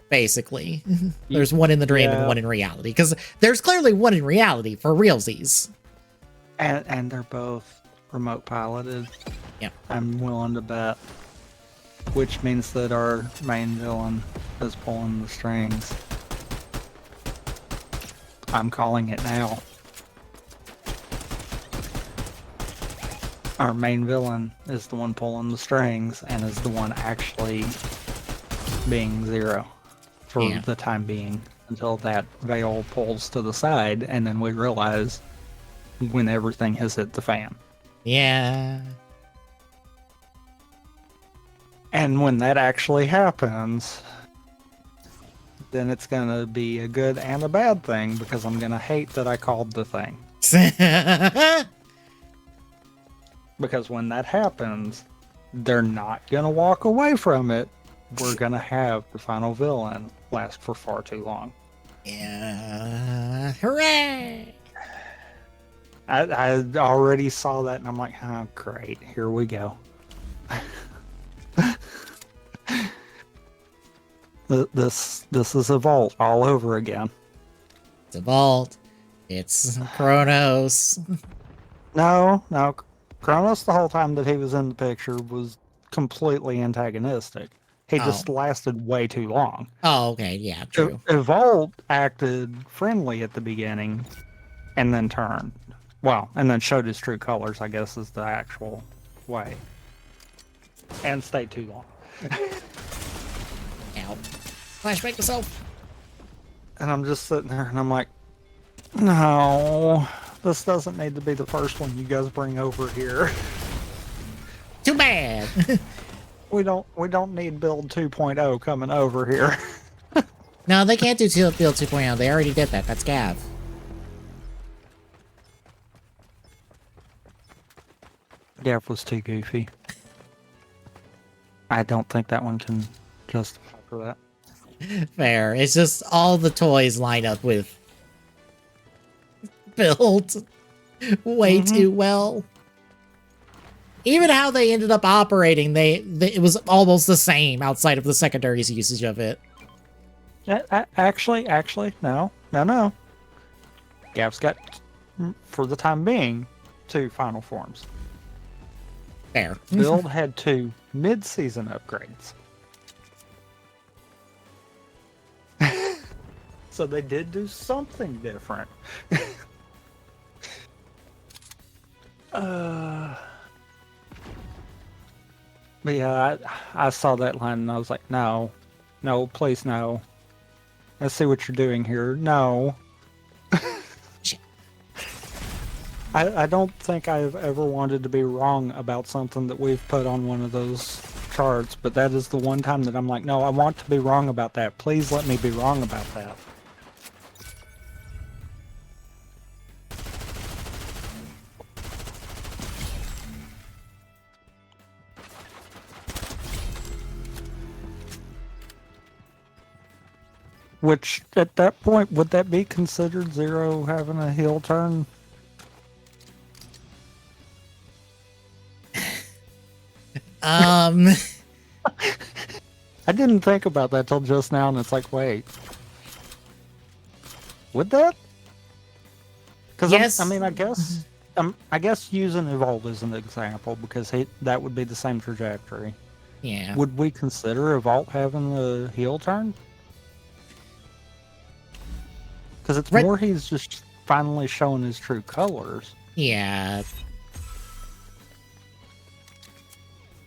basically. There's one in the dream and one in reality, because there's clearly one in reality for realsies. And they're both remote piloted. Yeah, I'm willing to bet. Which means that our main villain is pulling the strings. I'm calling it now. Our main villain is the one pulling the strings and is the one actually being Zero for the time being, until that veil pulls to the side, and then we realize when everything has hit the fan. Yeah. And when that actually happens, then it's going to be a good and a bad thing, because I'm going to hate that I called the thing. Because when that happens, they're not going to walk away from it. We're going to have the final villain last for far too long. Yeah. Hooray! I already saw that, and I'm like, oh, great. Here we go. This is a vault all over again. It's a vault. It's Kronos. No. Kronos, the whole time that he was in the picture, was completely antagonistic. He just lasted way too long. Oh, okay. Yeah, true. Evolve acted friendly at the beginning, and then turned. Well, and then showed his true colors, I guess, is the actual way. And stayed too long. Ow. Flashback myself. And I'm just sitting there, and I'm like, no, this doesn't need to be the first one you guys bring over here. Too bad. We don't need build 2.0 coming over here. No, they can't do build 2.0. They already did that. That's Gav. Gav was too goofy. I don't think that one can justify for that. Fair. It's just all the toys line up with built way too well. Even how they ended up operating, it was almost the same outside of the secondary's usage of it. Actually, no. Gav's got, for the time being, 2 final forms. Fair. Build had 2 mid-season upgrades. So they did do something different. But yeah, I saw that line and I was like, no, please no. I see what you're doing here. No. I don't think I've ever wanted to be wrong about something that we've put on one of those charts, but that is the one time that I'm like, no, I want to be wrong about that. Please let me be wrong about that. Which, at that point, would that be considered Zero having a heel turn? I didn't think about that till just now, and it's like, wait. Would that? Because yes. I guess using Evolve as an example, because that would be the same trajectory. Yeah. Would we consider Evolve having a heel turn? Because it's more he's just finally showing his true colors. Yeah.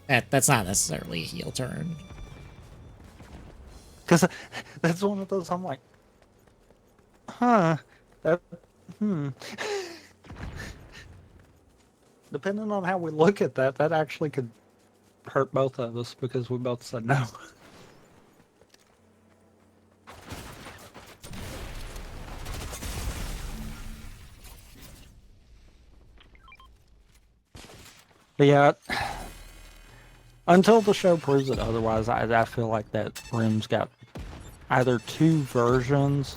That's not necessarily a heel turn. Because that's one of those I'm like, Depending on how we look at that, that actually could hurt both of us because we both said no. But yeah, until the show proves it otherwise, I feel like that room's got either 2 versions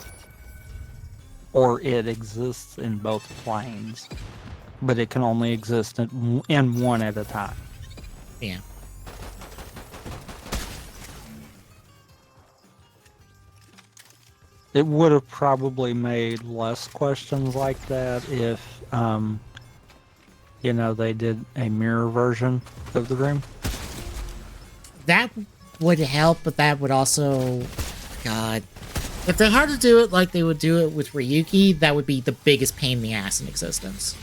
or it exists in both planes, but it can only exist in one at a time. Yeah. It would have probably made less questions like that if, they did a mirror version of the room. That would help, but that would also... God. If they had to do it like they would do it with Ryuki, that would be the biggest pain in the ass in existence.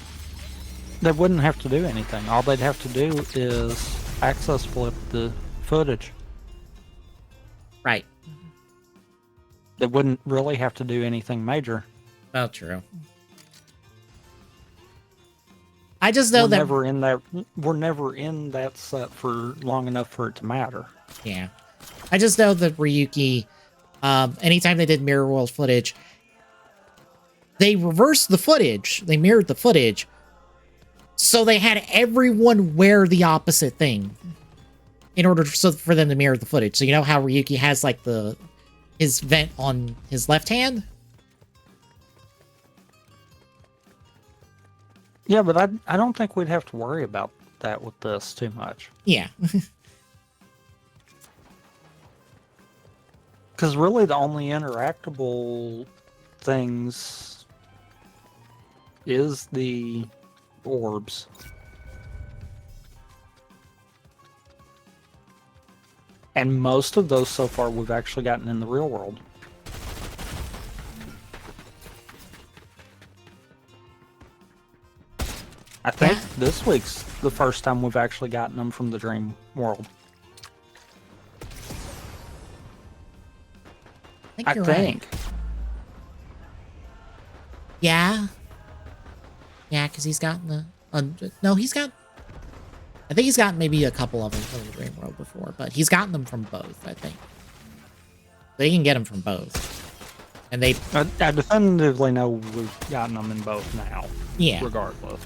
They wouldn't have to do anything. All they'd have to do is access flip the footage. Right. They wouldn't really have to do anything major. Well, true. I just know we're never in that set for long enough for it to matter. Yeah. I just know that Ryuki, anytime they did mirror world footage, they reversed the footage. They mirrored the footage. So they had everyone wear the opposite thing in order for them to mirror the footage. So you know how Ryuki has like his vent on his left hand? Yeah, but I don't think we'd have to worry about that with this too much. Yeah. Because really the only interactable things is the orbs. And most of those so far we've actually gotten in the real world. I think this week's the first time we've actually gotten them from the dream world. I think. Right. Yeah. Yeah, because he's gotten the... no, he's got... I think he's gotten maybe a couple of them from the dream world before, but he's gotten them from both, I think. They can get them from both. And they... I definitively know we've gotten them in both now. Yeah. Regardless.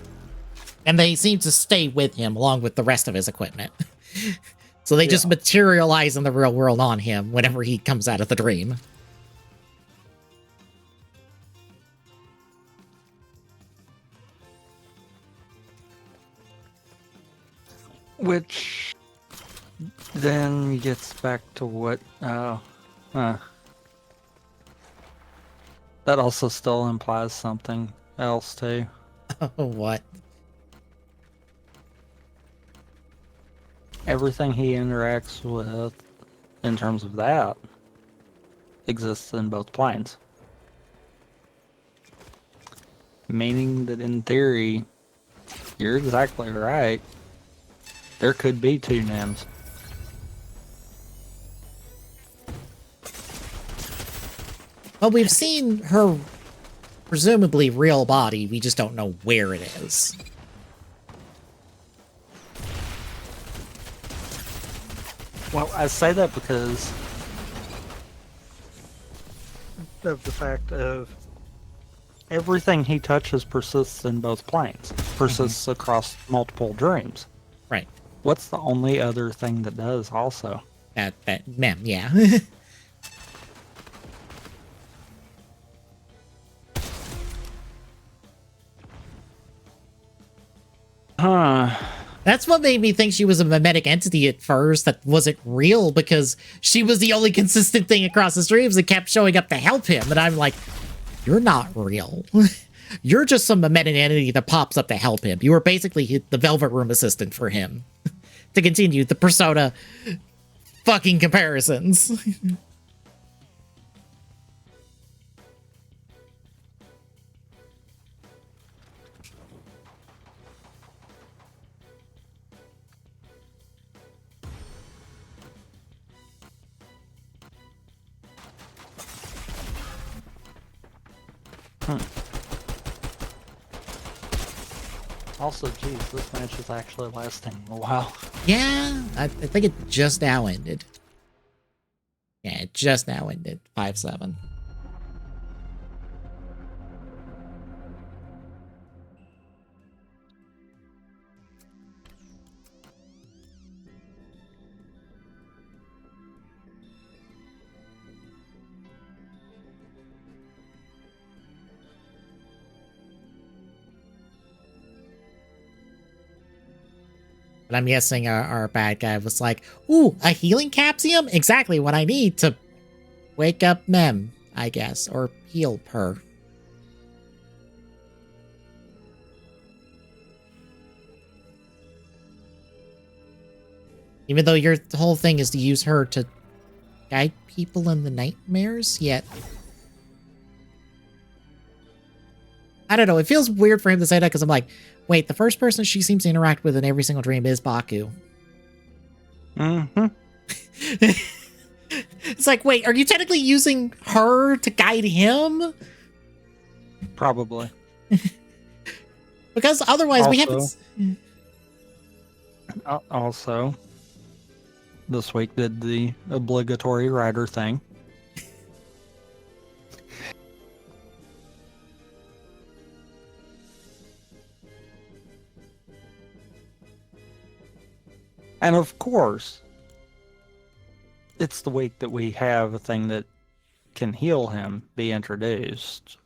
And they seem to stay with him along with the rest of his equipment. So they just Yeah. materialize in the real world on him whenever he comes out of the dream. Which then gets back to what... that also still implies something else, too. What? Everything he interacts with, in terms of that, exists in both planes. Meaning that in theory, you're exactly right. There could be two NIMS. Well, we've seen her presumably real body, we just don't know where it is. Well, I say that because of the fact of everything he touches persists in both planes, persists across multiple dreams. Right. What's the only other thing that does also? That mem, yeah. Huh. That's what made me think she was a mimetic entity at first that wasn't real, because she was the only consistent thing across the streams and kept showing up to help him. And I'm like, you're not real. You're just some mimetic entity that pops up to help him. You were basically the Velvet Room assistant for him. To continue the Persona fucking comparisons. Also, geez, this match is actually lasting a while. Yeah, I think it just now ended. Yeah, it just now ended. 5-7. But I'm guessing our bad guy was like, ooh, a healing capsium? Exactly what I need to wake up Mem, I guess, or heal her. Even though your whole thing is to use her to guide people in the nightmares, yet... I don't know, it feels weird for him to say that, because I'm like, wait, the first person she seems to interact with in every single dream is Baku. Mm-hmm. It's like, wait, are you technically using her to guide him? Probably. Because otherwise we haven't... Also, this week did the obligatory rider thing. And of course, it's the week that we have a thing that can heal him be introduced,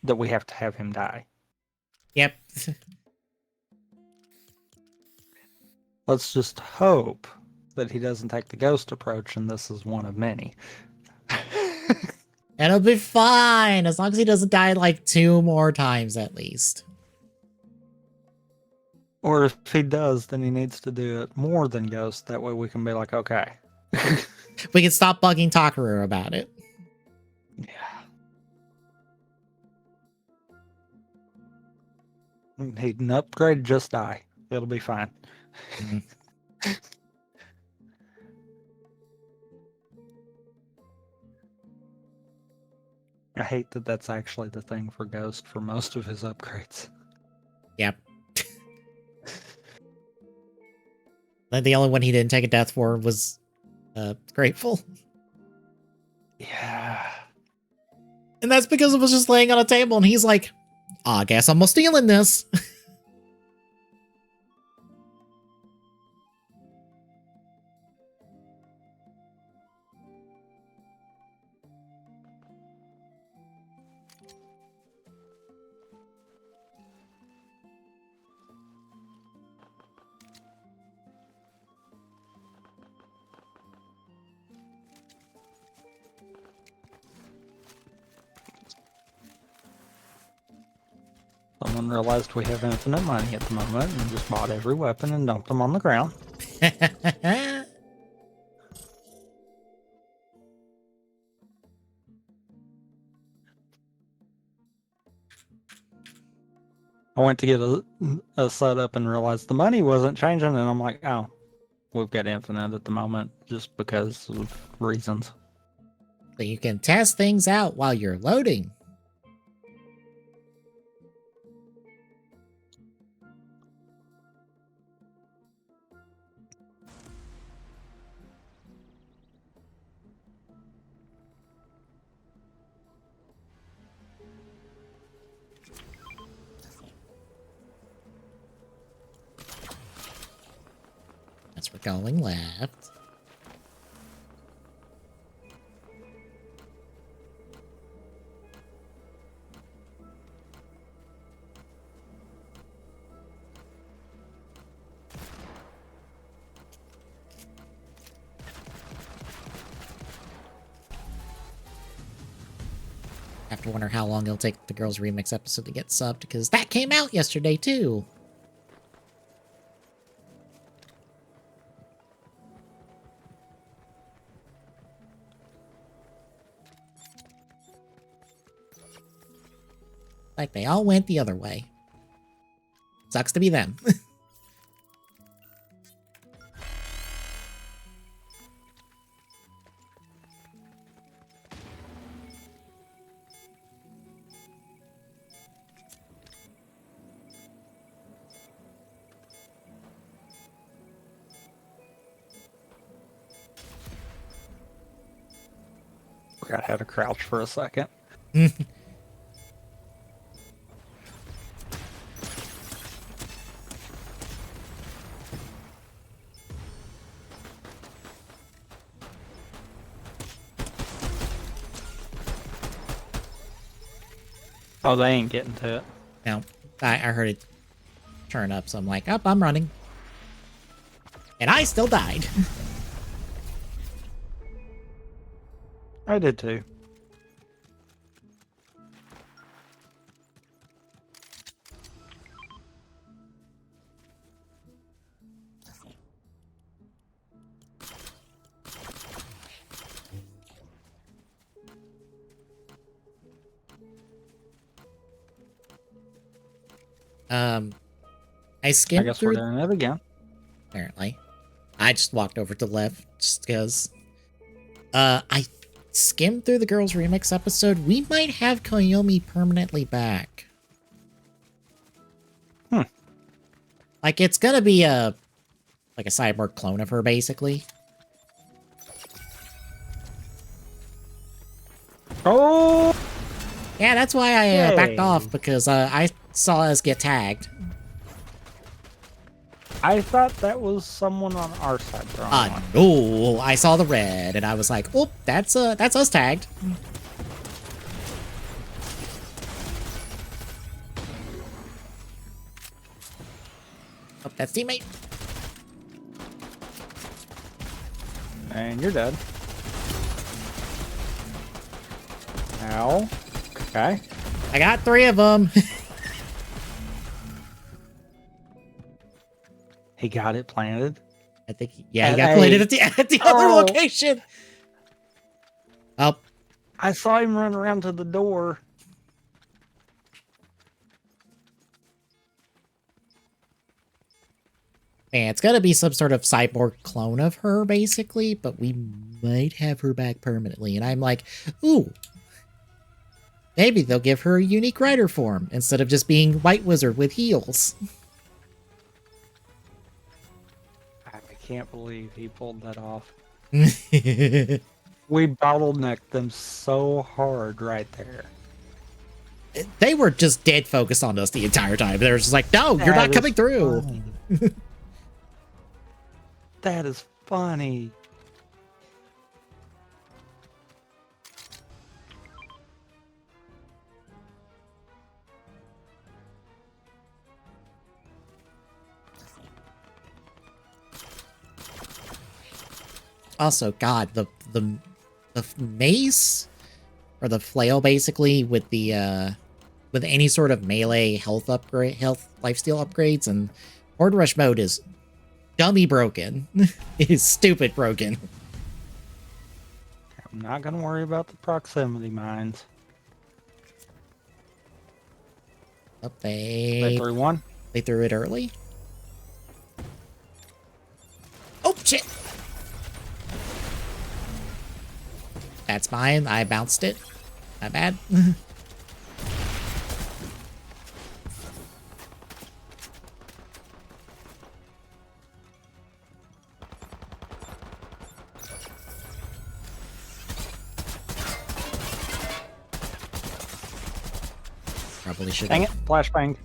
that we have to have him die. Yep. Let's just hope that he doesn't take the ghost approach, and this is one of many. It'll be fine, as long as he doesn't die like 2 more times at least. Or if he does, then he needs to do it more than ghost. That way we can be like, okay. We can stop bugging Takaru about it. Yeah. He can upgrade, just die. It'll be fine. Mhm. I hate that that's actually the thing for Ghost for most of his upgrades. Yep. The only one he didn't take a death for was Grateful. Yeah. And that's because it was just laying on a table and he's like, I guess I'm stealing this. someone realized we have infinite money at the moment and just bought every weapon and dumped them on the ground. I went to get a setup and realized the money wasn't changing, and I'm like, oh, we've got infinite at the moment just because of reasons. So you can test things out while you're loading. As we're going left. I have to wonder how long it'll take the Girls Remix episode to get subbed, because that came out yesterday too. Like they all went the other way. Sucks to be them. Forgot how to crouch for a second. Oh, they ain't getting to it. No, I heard it turn up, so I'm like, oh, I'm running. And I still died. I did too. I skimmed I guess through. we're doing it again. Apparently, I just walked over to the left just because. I skimmed through the Girls Remix episode. We might have Koyomi permanently back. Like it's gonna be a cyborg clone of her, basically. Oh! Yeah, that's why I backed Yay. off, because I saw us get tagged. I thought that was someone on our side throwing one. No, I saw the red, and I was like, "Oh, that's us tagged." Oh, that's teammate. And you're dead. Ow. Okay. I got 3 of them. He got it planted. I think, yeah, he At got planted at the other Oh. location. Oh, I saw him run around to the door. man, it's gotta be some sort of cyborg clone of her, basically, but we might have her back permanently. And I'm like, ooh, maybe they'll give her a unique rider form instead of just being White Wizard with heels. I can't believe he pulled that off. They We bottlenecked them so hard right there. were just dead focused on us the entire time. They were just like, no, you're not That coming is through. funny. That is funny. Also, God, the mace or the flail, basically, with the with any sort of melee health lifesteal upgrades, and Horde Rush mode is dummy broken. It is stupid broken. I'm not gonna worry about the proximity mines. Oh, They threw one. They threw it early. Oh shit! That's mine. I bounced it. Not bad. Probably should. Dang it! Flashbang.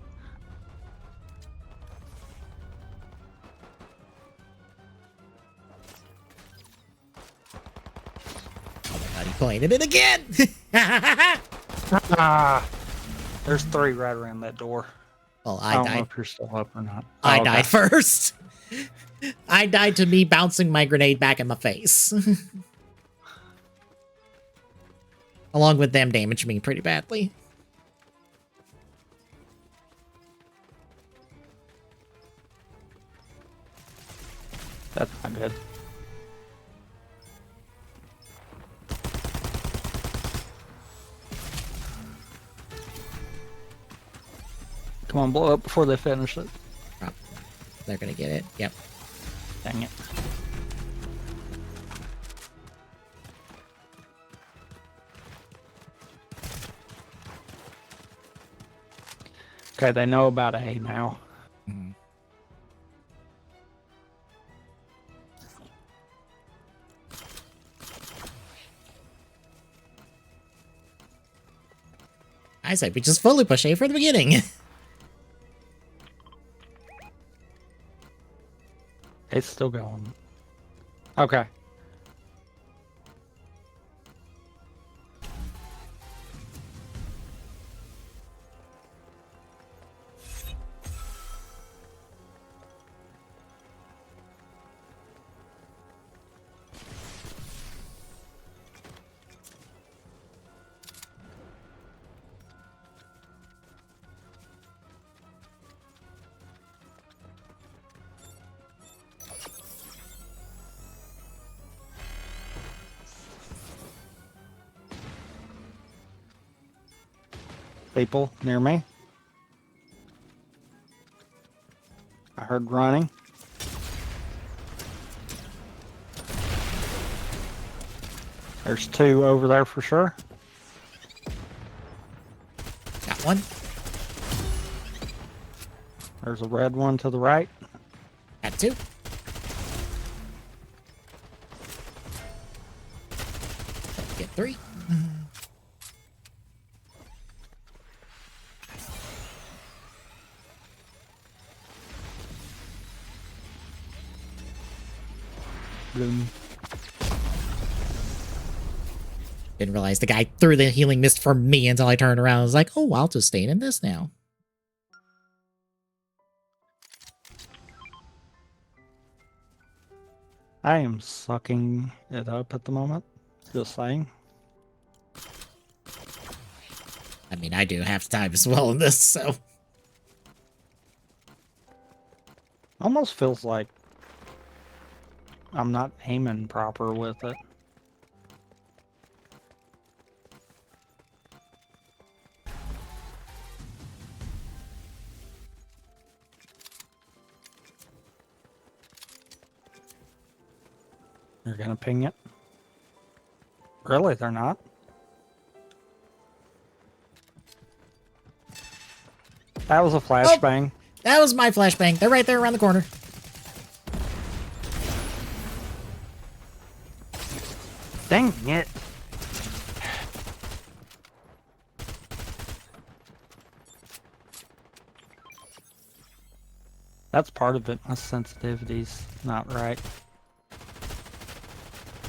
Oh my god, he pointed it again! Ah, there's 3 right around that door. Well, I I don't know died. if you're still up or not. I Oh, okay. died first. I died to me bouncing my grenade back in my face. Along with them damaging me pretty badly. That's not good. Come on, blow up before they finish it. Oh, they're gonna get it. Yep. Dang it. Okay, they know about A now. Mhm. I said we just fully push A from the beginning. It's still going. Okay. People near me. I heard running. There's 2 over there for sure. Got one. There's a red one to the right. Got 2. Get 3. Bloom. Didn't realize the guy threw the healing mist for me until I turned around. I was like, oh, I'll just stay in this now. I am sucking it up at the moment. Just saying. I mean, I do half the time as well in this, so. Almost feels like I'm not aiming proper with it. They're gonna ping it. Really, they're not? That was a flashbang. That was my flashbang. They're right there around the corner. Dang it. That's part of it. My sensitivity's not right.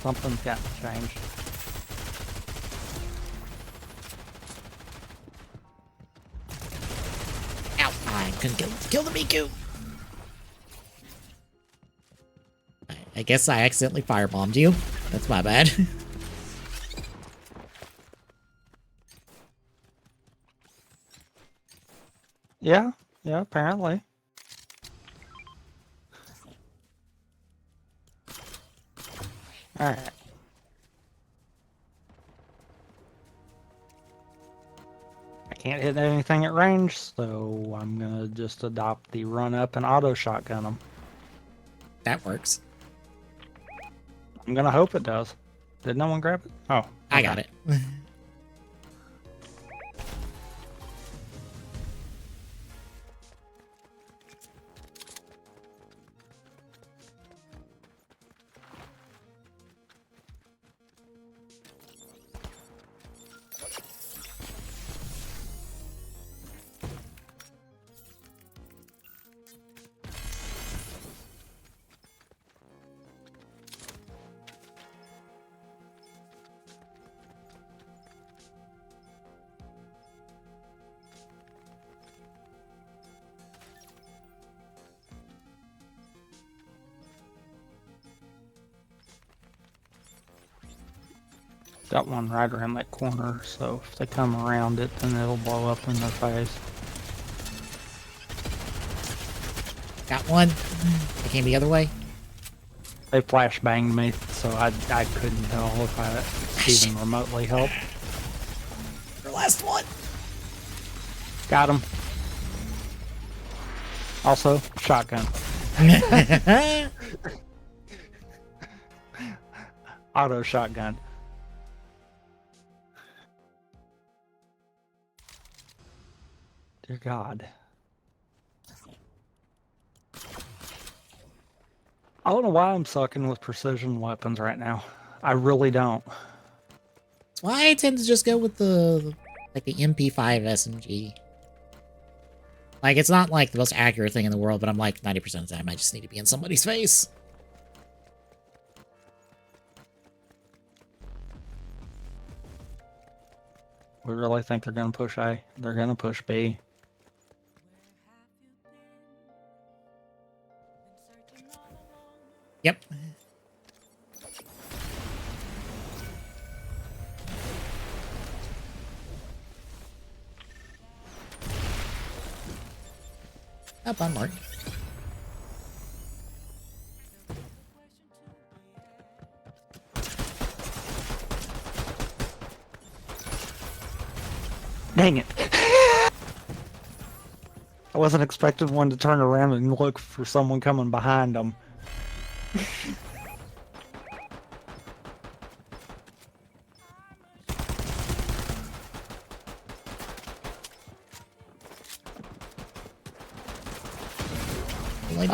Something's got to change. Ow! I couldn't kill the Miku. I guess I accidentally firebombed you. That's my bad. Yeah, yeah, apparently. Alright. I can't hit anything at range, so I'm gonna just adopt the run up and auto shotgun them. That works. I'm gonna hope it does. Did no one grab it? Oh, okay. I got it. Got one right around that corner, so if they come around it, then it'll blow up in their face. Got one. I came the other way. They flash banged me, so I couldn't tell if I even remotely helped. The last one. Got him. Also, shotgun. Auto shotgun. Dear God. I don't know why I'm sucking with precision weapons right now. I really don't. That's why I tend to just go with the MP5 SMG. Like, it's not like the most accurate thing in the world, but I'm like 90% of the time I just need to be in somebody's face. We really think they're gonna push A. They're gonna push B. Yep. Up on mark. Dang it. I wasn't expecting one to turn around and look for someone coming behind them.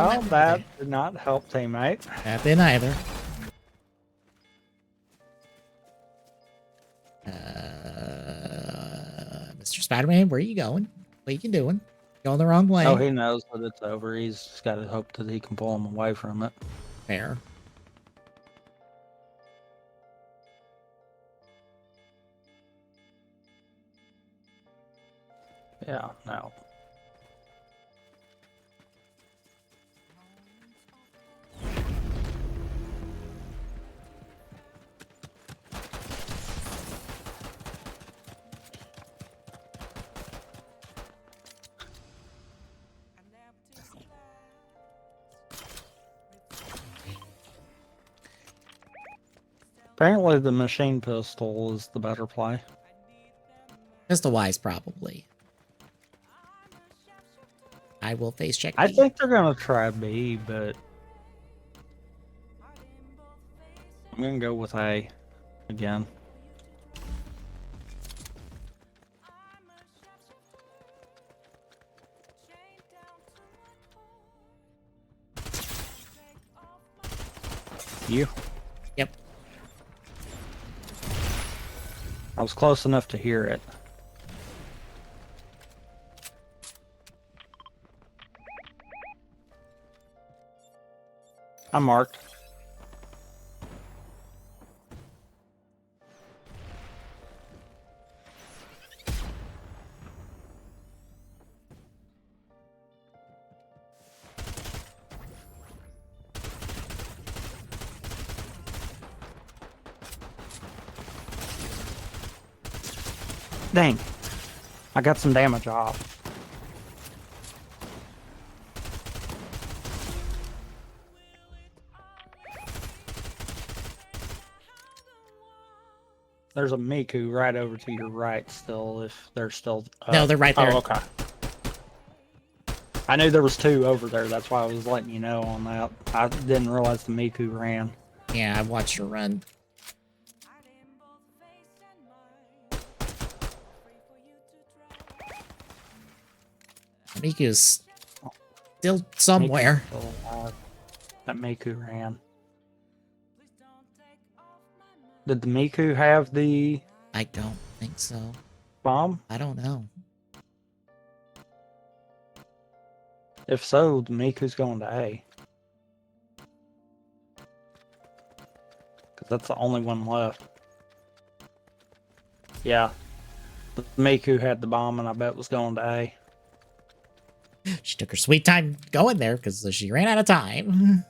Oh, that did not help, teammate. That didn't either. Mr. Spider-Man, where are you going? What are you doing? Going the wrong way. Oh, he knows that it's over. He's just got to hope that he can pull him away from it. Fair. Yeah, no. Apparently the machine pistol is the better play. Pistol-wise, probably. I will face check B. I think they're going to try B, but I'm going to go with A again. You? Yep. I was close enough to hear it. I'm marked. Dang. I got some damage off. There's a Miku right over to your right still, if they're still... No, they're right there. Oh, okay. I knew there was 2 over there, that's why I was letting you know on that. I didn't realize the Miku ran. Yeah, I watched her run. Miku's still somewhere. Miku's still alive. That Miku ran. Did the Miku have the I don't think so. bomb? I don't know. If so, the Miku's going to A. Because that's the only one left. Yeah. The Miku had the bomb and I bet was going to A. She took her sweet time going there because she ran out of time.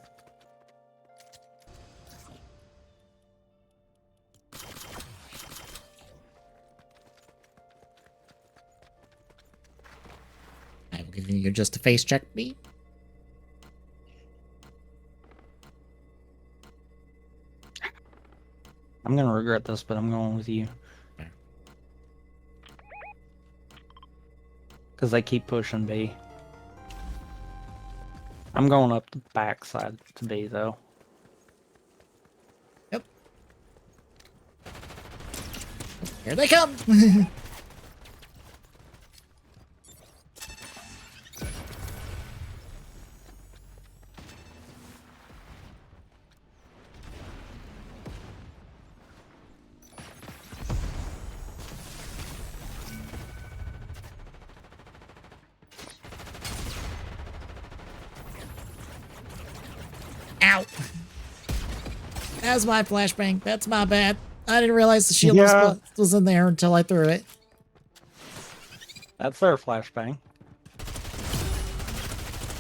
I will give you just a face check me. I'm going to regret this, but I'm going with you. Because they keep pushing B. I'm going up the backside to B, though. Yep. Here they come! Ow! That's my flashbang. That's my bad. I didn't realize the shield was in there until I threw it. That's their flashbang.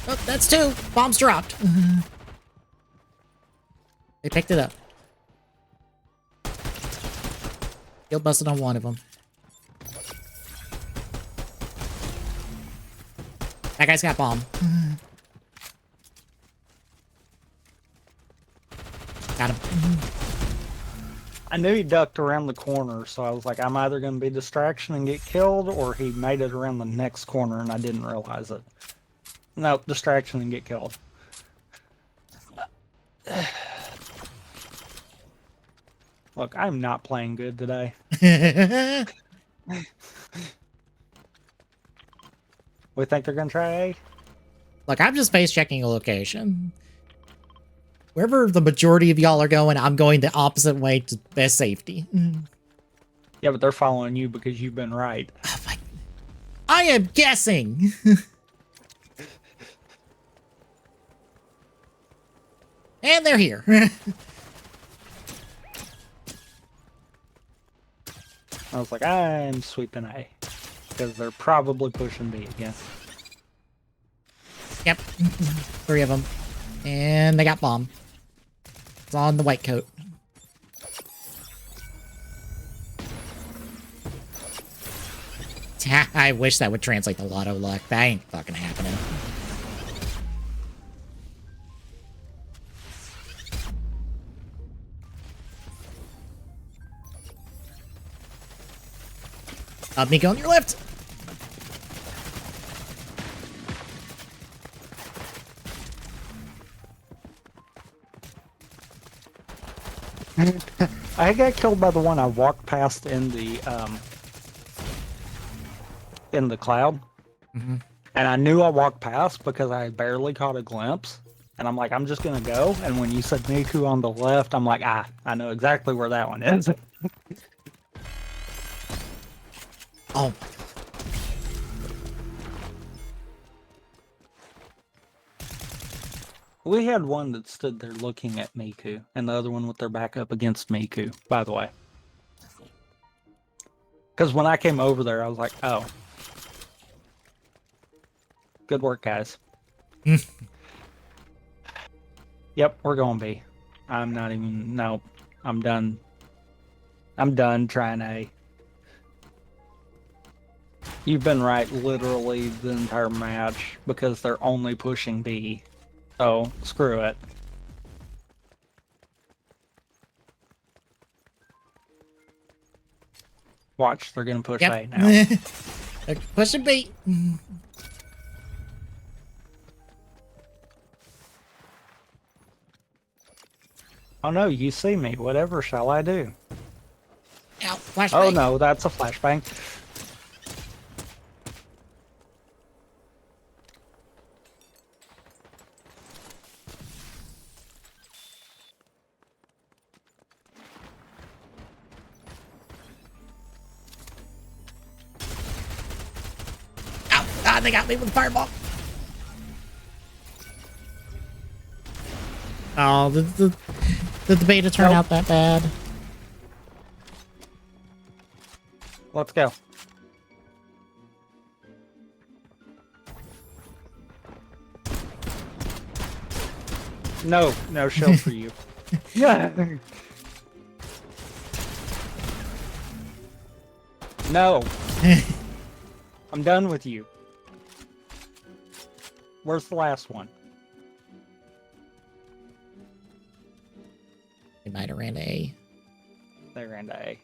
Oh, that's 2. Bombs dropped. They picked it up. Shield busted on one of them. That guy's got bomb. Got him. I knew he ducked around the corner, so I was like, I'm either going to be distraction and get killed, or he made it around the next corner and I didn't realize it. Nope, distraction and get killed. Look, I'm not playing good today. We think they're going to try A? Look, I'm just face checking a location. Wherever the majority of y'all are going, I'm going the opposite way to best safety. Yeah, but they're following you because you've been right. Oh my... I am guessing. And they're here. I was like, I'm sweeping A. Because they're probably pushing B again. Yep. 3 of them. And they got bomb. It's on the white coat. I wish that would translate to lotto luck. That ain't fucking happening. Miko on your left. I got killed by the one I walked past in the cloud. Mm-hmm. And I knew I walked past because I barely caught a glimpse. And I'm like, I'm just going to go. And when you said Miku on the left, I'm like, I know exactly where that one is. Oh. We had one that stood there looking at Miku, and the other one with their back up against Miku, by the way. Because when I came over there, I was like, oh. Good work, guys. Yep, we're going B. I'm not even... No, I'm done. I'm done trying A. You've been right literally the entire match because they're only pushing B. So, screw it. Watch, they're gonna push Yep. A now. They're pushing B. Oh no, you see me. Whatever shall I do? Ow, flashbang. Oh no, that's a flashbang. Ow. Ah, they got me with a fireball. Oh, the beta turned out that bad. Let's go. No, no shield for you. Yeah. No. I'm done with you. Where's the last one? They might have ran to A. They ran to A.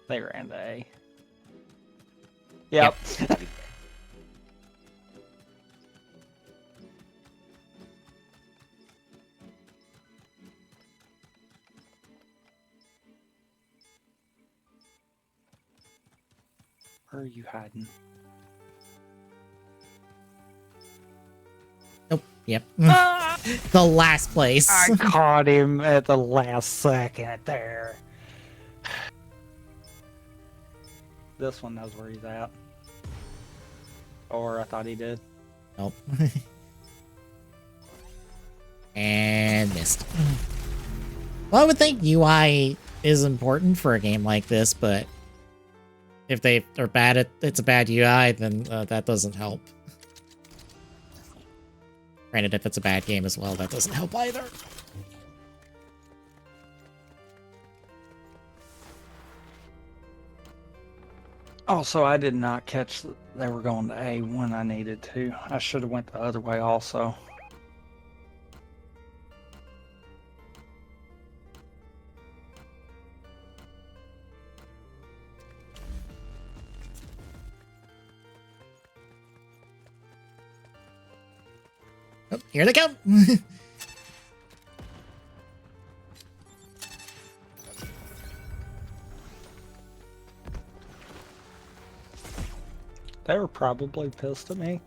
They ran to A. Yep. Where are you hiding? Nope. Yep. Ah! The last place. I caught him at the last second there. This one knows where he's at. Or I thought he did. Nope. And missed. Well, I would think UI is important for a game like this, but if they are bad at it's a bad UI, then that doesn't help. Granted, if it's a bad game as well, that doesn't help either. Also, I did not catch that they were going to A when I needed to. I should have went the other way also. Oh, here they come. They were probably pissed at me.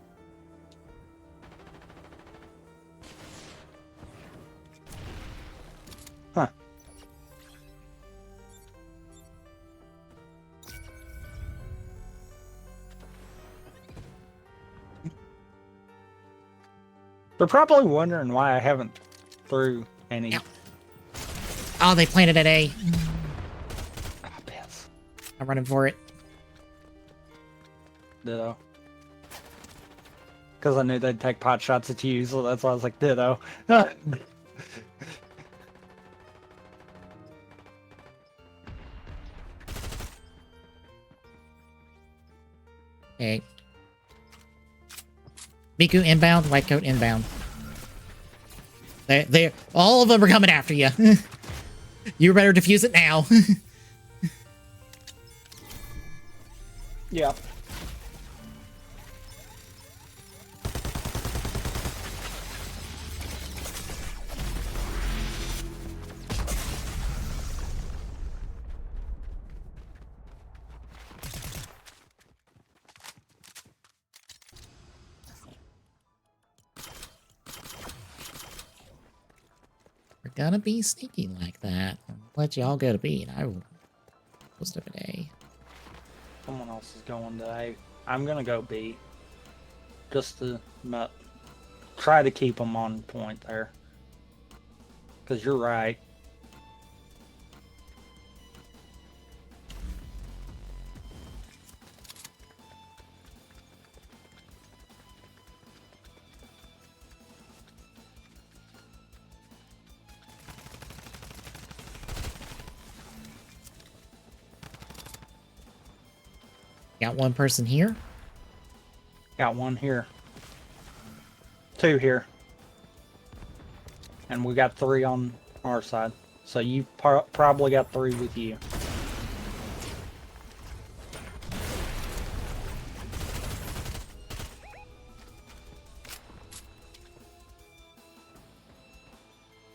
Huh. They're probably wondering why I haven't threw any. Ow. Oh, they planted at A. Ah, piss. I'm running for it. Ditto. Because I knew they'd take pot shots at you, so that's why I was like, ditto. Okay. Miku inbound, white coat inbound. They're all of them are coming after you. You better defuse it now. Yeah. We're gonna be sneaky like that. I'll let y'all go to B, and I will post up at A. Someone else is going to A. I'm gonna go B. Just to try to keep them on point there. Because you're right. Got one person here. Got one here. Two here. And we got three on our side. So you probably got 3 with you.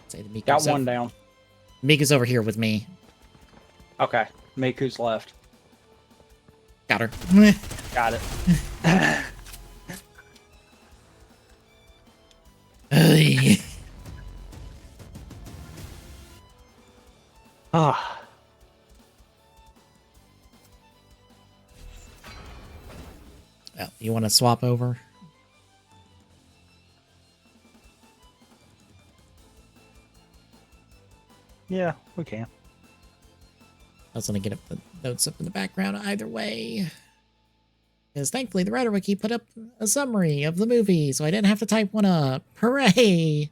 Say the Got one down. Miku's over here with me. Okay. Miku's left. Got her. Got it. Hey. Ah. Oh, you want to swap over? Yeah, we can. I was going to get up the notes up in the background either way. Because thankfully the writer wiki put up a summary of the movie, so I didn't have to type one up. Hooray!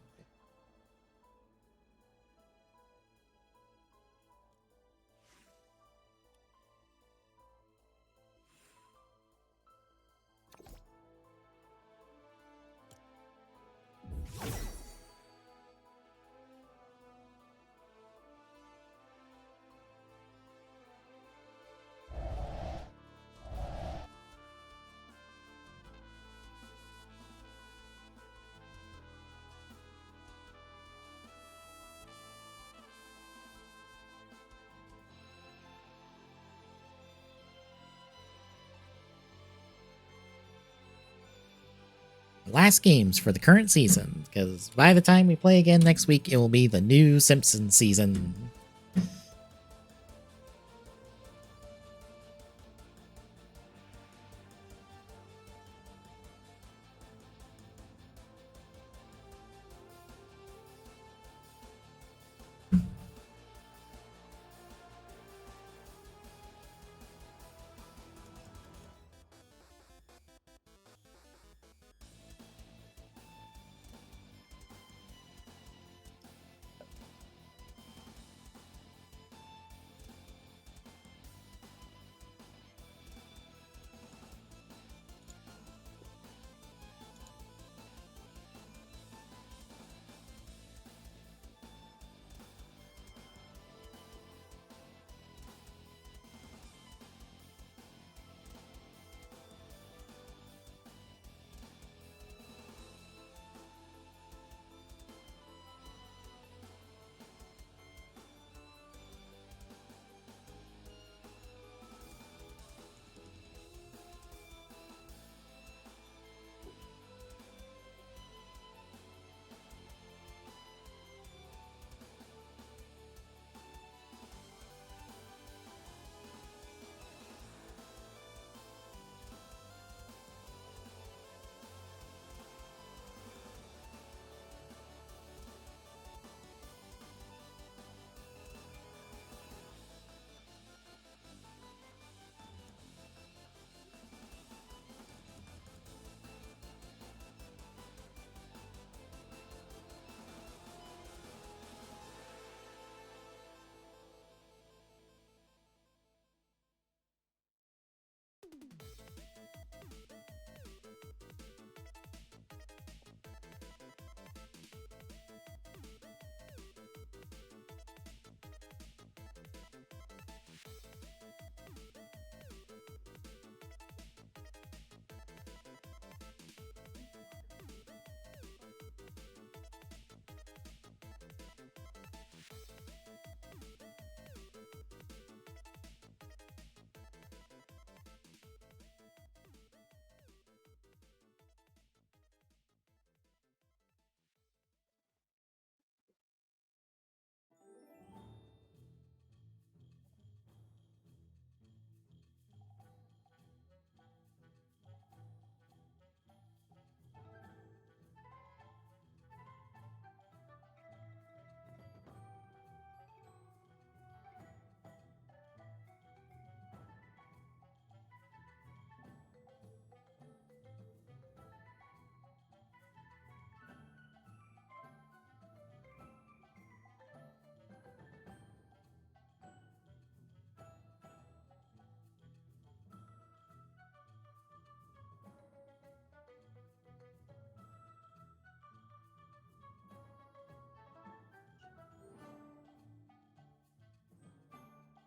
Last games for the current season, because by the time we play again next week, it will be the new Simpsons season.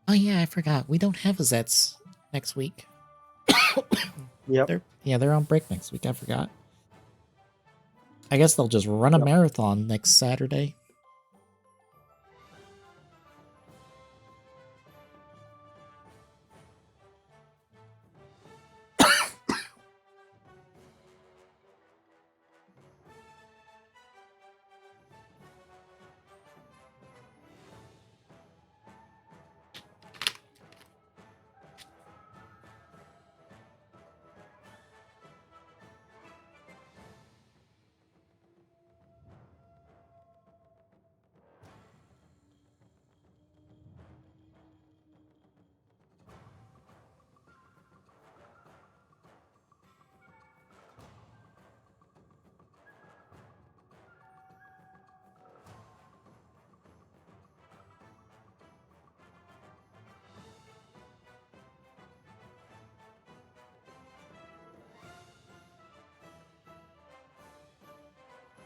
Oh yeah, I forgot. We don't have Azets next week. Yep. They're on break next week. I forgot. I guess they'll just run a marathon next Saturday.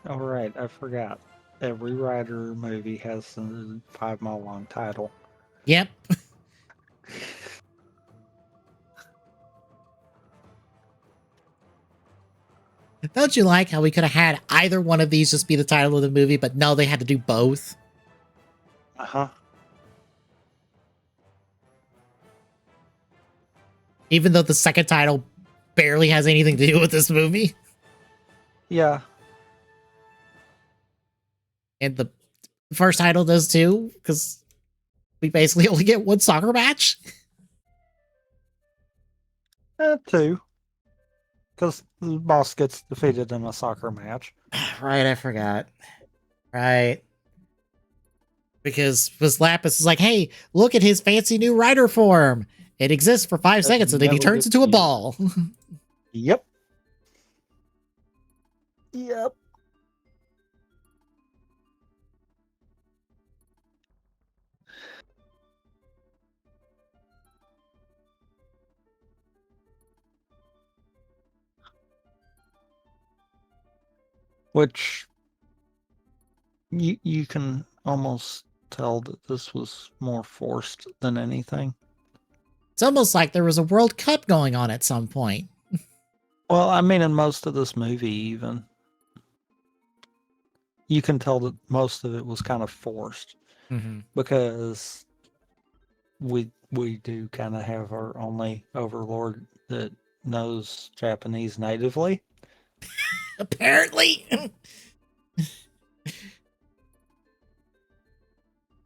All right, I forgot. Every Rider movie has a 5 mile long title. Yep. Don't you like how we could have had either one of these just be the title of the movie, but no, they had to do both? Uh-huh. Even though the second title barely has anything to do with this movie. Yeah. And the first title does too, because we basically only get one soccer match. 2. Because the boss gets defeated in a soccer match. Right, I forgot. Right. Because Lapis is like, hey, look at his fancy new rider form. It exists for 5 seconds and then he never turns gets into a used. ball. Yep. Yep. Which you can almost tell that this was more forced than anything. It's almost like there was a World Cup going on at some point. Well, I mean, in most of this movie, even you can tell that most of it was kind of forced because we do kind of have our only overlord that knows Japanese natively. Apparently.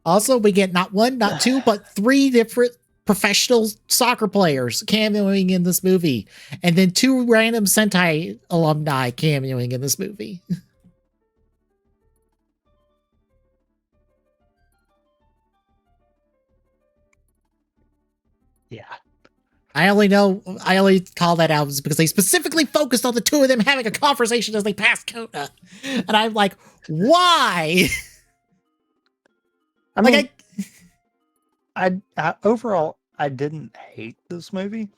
Also, we get not one, not two, but 3 different professional soccer players cameoing in this movie. And then 2 random Sentai alumni cameoing in this movie. Yeah. I only call that out because they specifically focused on the 2 of them having a conversation as they passed Kona. And I'm like, why? I mean, I overall, I didn't hate this movie.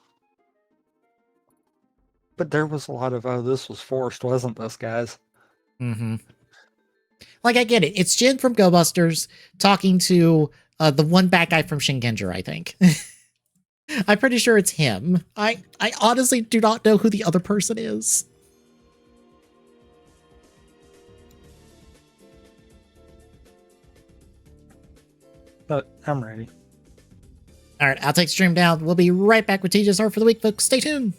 But there was a lot of, oh, this was forced, wasn't this, guys? Like, I get it. It's Jin from Go Busters talking to the one bad guy from Shinkenger, I think. I'm pretty sure it's him. I honestly do not know who the other person is. But I'm ready. All right, I'll take the stream down. We'll be right back with TGSR for the week, folks. Stay tuned.